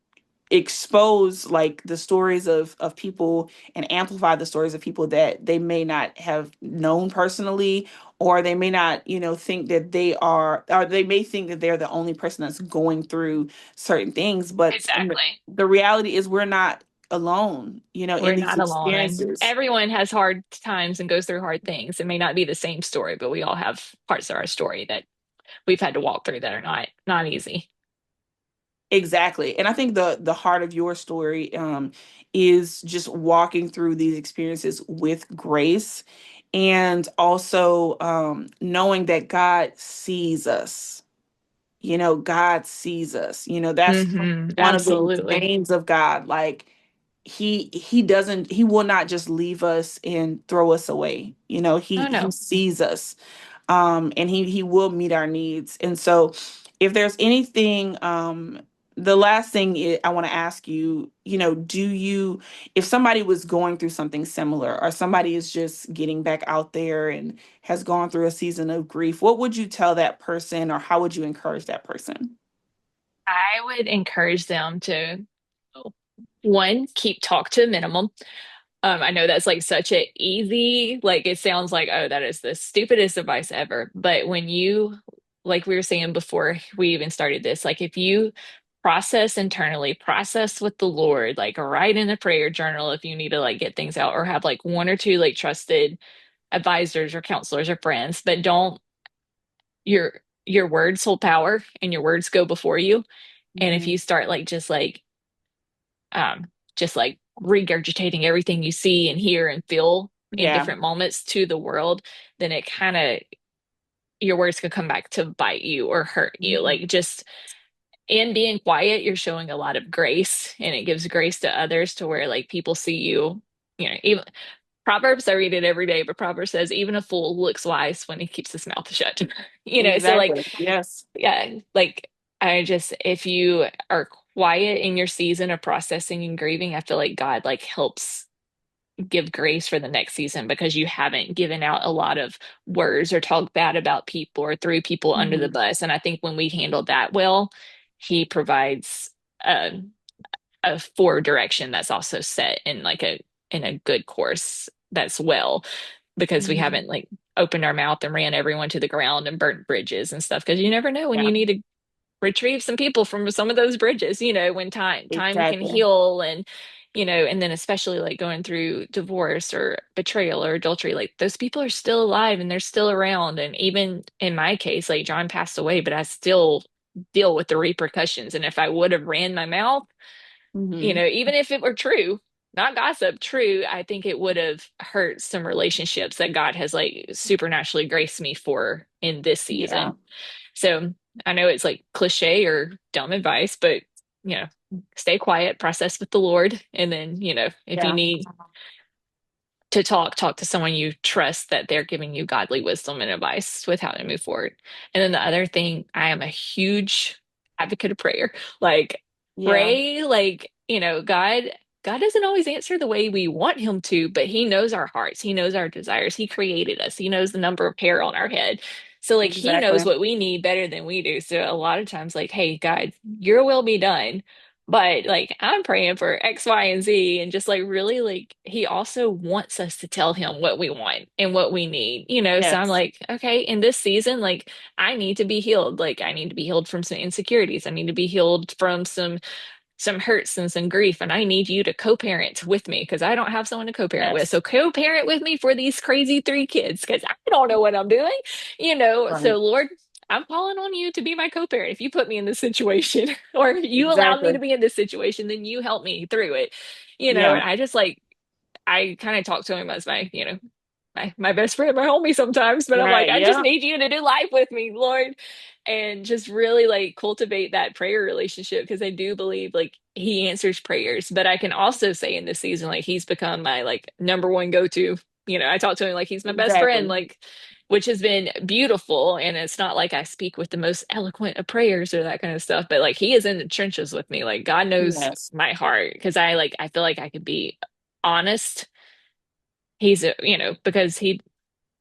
[SPEAKER 1] expose like the stories of people and amplify the stories of people that they may not have known personally, or they may not think that they are, or they may think that they're the only person that's going through certain things, but
[SPEAKER 2] exactly.
[SPEAKER 1] the reality is we're not alone in
[SPEAKER 2] We're
[SPEAKER 1] these
[SPEAKER 2] not alone, and
[SPEAKER 1] experiences.
[SPEAKER 2] everyone has hard times and goes through hard things. It may not be the same story, but we all have parts of our story that we've had to walk through that are not easy.
[SPEAKER 1] Exactly. And I think the heart of your story is just walking through these experiences with grace, and also knowing that God sees us. God sees us. That's one of the
[SPEAKER 2] Absolutely.
[SPEAKER 1] names of God. Like he will not just leave us and throw us away.
[SPEAKER 2] Oh
[SPEAKER 1] He
[SPEAKER 2] no.
[SPEAKER 1] sees us, and he will meet our needs. And so, if there's anything, the last thing I want to ask you, do you, if somebody was going through something similar, or somebody is just getting back out there and has gone through a season of grief, what would you tell that person, or how would you encourage that person?
[SPEAKER 2] I would encourage them to, one, keep talk to a minimum. I know that's like such a easy, like it sounds like, oh, that is the stupidest advice ever. But when you like we were saying before we even started this, like if you process internally, process with the Lord, like write in a prayer journal if you need to like get things out, or have like one or two like trusted advisors or counselors or friends, but don't your your words hold power and your words go before you. And if you
[SPEAKER 1] Mhm.
[SPEAKER 2] start um just like regurgitating everything you see and hear and feel in
[SPEAKER 1] Yeah.
[SPEAKER 2] different moments to the world, then it kind of your words could come back to bite you or hurt you.
[SPEAKER 1] Mhm.
[SPEAKER 2] Like just in being quiet, you're showing a lot of grace, and it gives grace to others to where like people see you, even Proverbs, I read it every day, but Proverbs says even a fool looks wise when he keeps his mouth shut. So like
[SPEAKER 1] Exactly. Yes.
[SPEAKER 2] yeah, like I just if you are quiet in your season of processing and grieving, I feel like God like helps give grace for the next season because you haven't given out a lot of words or talked bad about people or threw people under the
[SPEAKER 1] Mhm.
[SPEAKER 2] bus. And I think when we handle that well, he provides a, a forward direction that's also set in like a in a good course that's well because we
[SPEAKER 1] Mhm.
[SPEAKER 2] haven't like opened our mouth and ran everyone to the ground and burnt bridges and stuff because you never know when
[SPEAKER 1] Yeah.
[SPEAKER 2] you need to retrieve some people from some of those bridges, when time can
[SPEAKER 1] Exactly.
[SPEAKER 2] heal. And and then especially like going through divorce or betrayal or adultery, like those people are still alive and they're still around. And even in my case, like John passed away, but I still deal with the repercussions. And if I would have ran my mouth,
[SPEAKER 1] Mhm.
[SPEAKER 2] even if it were true, not gossip, true, I think it would have hurt some relationships that God has like supernaturally graced me for in this
[SPEAKER 1] Yeah.
[SPEAKER 2] season. So I know it's like cliche or dumb advice, but you know, stay quiet, process with the Lord, and then, if you
[SPEAKER 1] Yeah.
[SPEAKER 2] need to talk to someone you trust that they're giving you godly wisdom and advice with how to move forward. And then the other thing, I am a huge advocate of prayer. Like
[SPEAKER 1] Yeah.
[SPEAKER 2] pray, like, God doesn't always answer the way we want him to, but he knows our hearts. He knows our desires. He created us. He knows the number of hair on our head. So like he knows
[SPEAKER 1] Exactly.
[SPEAKER 2] what we need better than we do. So a lot of times like, hey, God, your will be done. But like I'm praying for X, Y, and Z, and just like really like he also wants us to tell him what we want and what we need. So I'm
[SPEAKER 1] Yes.
[SPEAKER 2] like, okay, in this season, like I need to be healed. Like I need to be healed from some insecurities. I need to be healed from some hurts and some grief, and I need you to co-parent with me because I don't have someone to co-parent with.
[SPEAKER 1] Yes.
[SPEAKER 2] So co-parent with me for these crazy three kids because I don't know what I'm doing. So
[SPEAKER 1] Right.
[SPEAKER 2] Lord, I'm calling on you to be my co-parent. If you put me in this situation or you allowed me to
[SPEAKER 1] Exactly.
[SPEAKER 2] be in this situation, then you help me through it.
[SPEAKER 1] Yeah.
[SPEAKER 2] And I just like I kind of talk to him as my best friend, my homie sometimes, but I'm like,
[SPEAKER 1] Right.
[SPEAKER 2] I just
[SPEAKER 1] Yeah.
[SPEAKER 2] need you to do life with me, Lord. And just really like cultivate that prayer relationship because I do believe like he answers prayers. But I can also say in this season, like he's become my like number one go-to. I talk to him like he's my best friend,
[SPEAKER 1] Exactly.
[SPEAKER 2] like which has been beautiful. And it's not like I speak with the most eloquent of prayers or that kind of stuff, but like he is in the trenches with me. Like God knows
[SPEAKER 1] Yes.
[SPEAKER 2] my heart because I feel like I could be honest. Because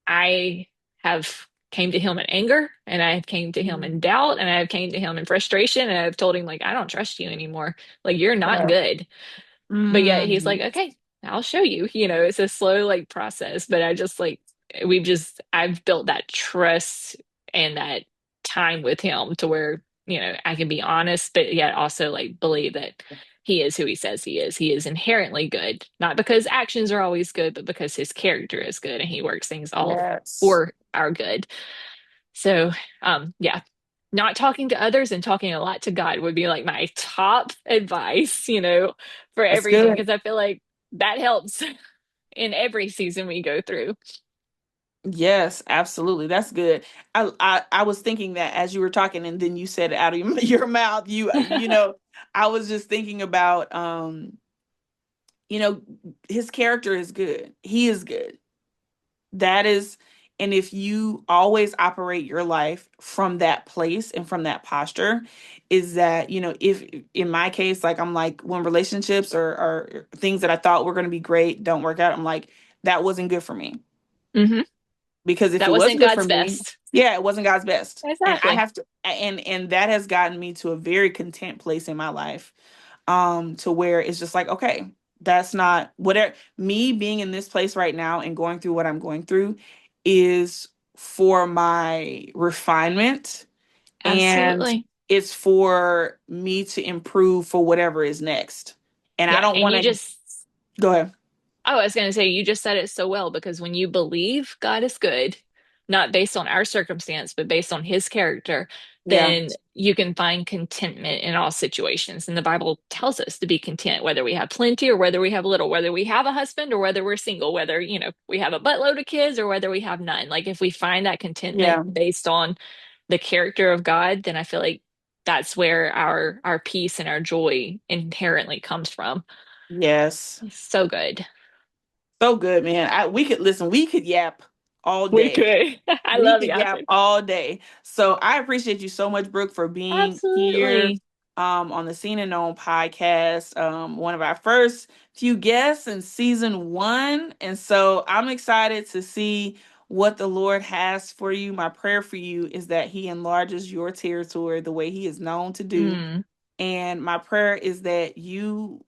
[SPEAKER 2] I have came to him in anger and I have came to him in
[SPEAKER 1] Mhm.
[SPEAKER 2] doubt and I have came to him in frustration and I've told him like I don't trust you anymore. Like you're not
[SPEAKER 1] Yeah.
[SPEAKER 2] good. But yet he's like,
[SPEAKER 1] Mhm.
[SPEAKER 2] okay, I'll show you. It's a slow like process, but I just like I've built that trust and that time with him to where, I can be honest, but yet also like believe that he is who he says he is. He is inherently good, not because actions are always good, but because his character is good and he works things all
[SPEAKER 1] Yes.
[SPEAKER 2] for our good. So, yeah, not talking to others and talking a lot to God would be like my top advice, for
[SPEAKER 1] That's
[SPEAKER 2] everything,
[SPEAKER 1] good.
[SPEAKER 2] because I feel like that helps in every season we go through.
[SPEAKER 1] Yes, absolutely. That's good. I was thinking that as you were talking, and then you said it out of your, your mouth. I was just thinking about you know, his character is good. He is good. That is, and if you always operate your life from that place and from that posture, is that, if in my case, like I'm like when relationships or things that I thought were going to be great don't work out, I'm like, that wasn't good for me.
[SPEAKER 2] Hmm.
[SPEAKER 1] Because if
[SPEAKER 2] That
[SPEAKER 1] it
[SPEAKER 2] wasn't
[SPEAKER 1] wasn't good for
[SPEAKER 2] God's
[SPEAKER 1] me,
[SPEAKER 2] best.
[SPEAKER 1] yeah, it wasn't God's best. And I
[SPEAKER 2] Exactly.
[SPEAKER 1] have to, and that has gotten me to a very content place in my life, to where it's just like, okay, that's not whatever, me being in this place right now and going through what I'm going through is for my refinement, and
[SPEAKER 2] Absolutely.
[SPEAKER 1] it's for me to improve for whatever is next. And I
[SPEAKER 2] Yeah.
[SPEAKER 1] don't
[SPEAKER 2] And
[SPEAKER 1] want
[SPEAKER 2] you
[SPEAKER 1] to
[SPEAKER 2] just,
[SPEAKER 1] go ahead.
[SPEAKER 2] I was going to say, you just said it so well because when you believe God is good, not based on our circumstance, but based on his character,
[SPEAKER 1] Yeah.
[SPEAKER 2] then you can find contentment in all situations. And the Bible tells us to be content, whether we have plenty or whether we have little, whether we have a husband or whether we're single, whether, we have a buttload of kids or whether we have none. Like if we find that contentment
[SPEAKER 1] Yeah.
[SPEAKER 2] based on the character of God, then I feel like that's where our peace and our joy inherently comes from.
[SPEAKER 1] Yes.
[SPEAKER 2] So good.
[SPEAKER 1] So good, man. We could listen, we could yap all
[SPEAKER 2] We
[SPEAKER 1] day.
[SPEAKER 2] could. I
[SPEAKER 1] We
[SPEAKER 2] love
[SPEAKER 1] could yap
[SPEAKER 2] yapping.
[SPEAKER 1] all day. So I appreciate you so much, Brooke, for being here
[SPEAKER 2] Absolutely.
[SPEAKER 1] on the Seen and Known podcast. One of our first few guests in season one. And so I'm excited to see what the Lord has for you. My prayer for you is that He enlarges your territory the way He is known to do.
[SPEAKER 2] Mm,
[SPEAKER 1] And my prayer is that you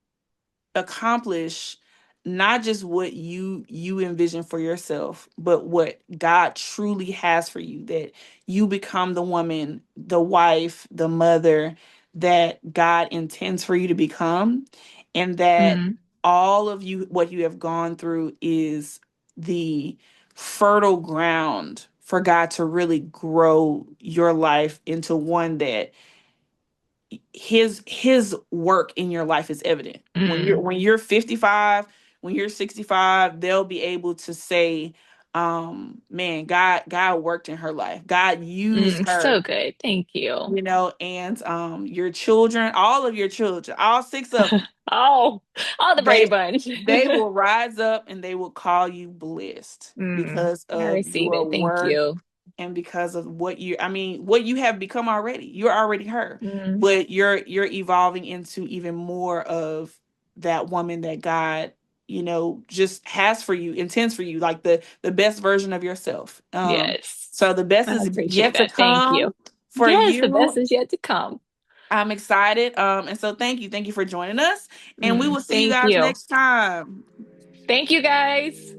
[SPEAKER 1] accomplish not just what you envision for yourself, but what God truly has for you, that you become the woman, the wife, the mother that God intends for you to become, and that
[SPEAKER 2] mm,
[SPEAKER 1] all of you what you have gone through is the fertile ground for God to really grow your life into one that his work in your life is evident.
[SPEAKER 2] mm.
[SPEAKER 1] When you're 55, when you're 65, they'll be able to say, man, God worked in her life. God used her,
[SPEAKER 2] So good. Thank you.
[SPEAKER 1] and your children, all of your children, all six of them,
[SPEAKER 2] Oh, all the Brady
[SPEAKER 1] they
[SPEAKER 2] Bunch.
[SPEAKER 1] they will rise up and they will call you blessed because
[SPEAKER 2] I
[SPEAKER 1] of
[SPEAKER 2] receive
[SPEAKER 1] your
[SPEAKER 2] it. Thank
[SPEAKER 1] work
[SPEAKER 2] you.
[SPEAKER 1] and because of what you have become already. You're already her,
[SPEAKER 2] Mm,
[SPEAKER 1] but you're evolving into even more of that woman that God, just has for you, intends for you, like the best version of yourself.
[SPEAKER 2] yes.
[SPEAKER 1] So the best
[SPEAKER 2] I
[SPEAKER 1] is
[SPEAKER 2] appreciate
[SPEAKER 1] yet to
[SPEAKER 2] that. Thank you.
[SPEAKER 1] come for
[SPEAKER 2] Yes, the
[SPEAKER 1] you.
[SPEAKER 2] best is yet to come.
[SPEAKER 1] I'm excited. And so thank you for joining us, and we will see you
[SPEAKER 2] Thank
[SPEAKER 1] guys
[SPEAKER 2] you.
[SPEAKER 1] next time.
[SPEAKER 2] Thank you, guys.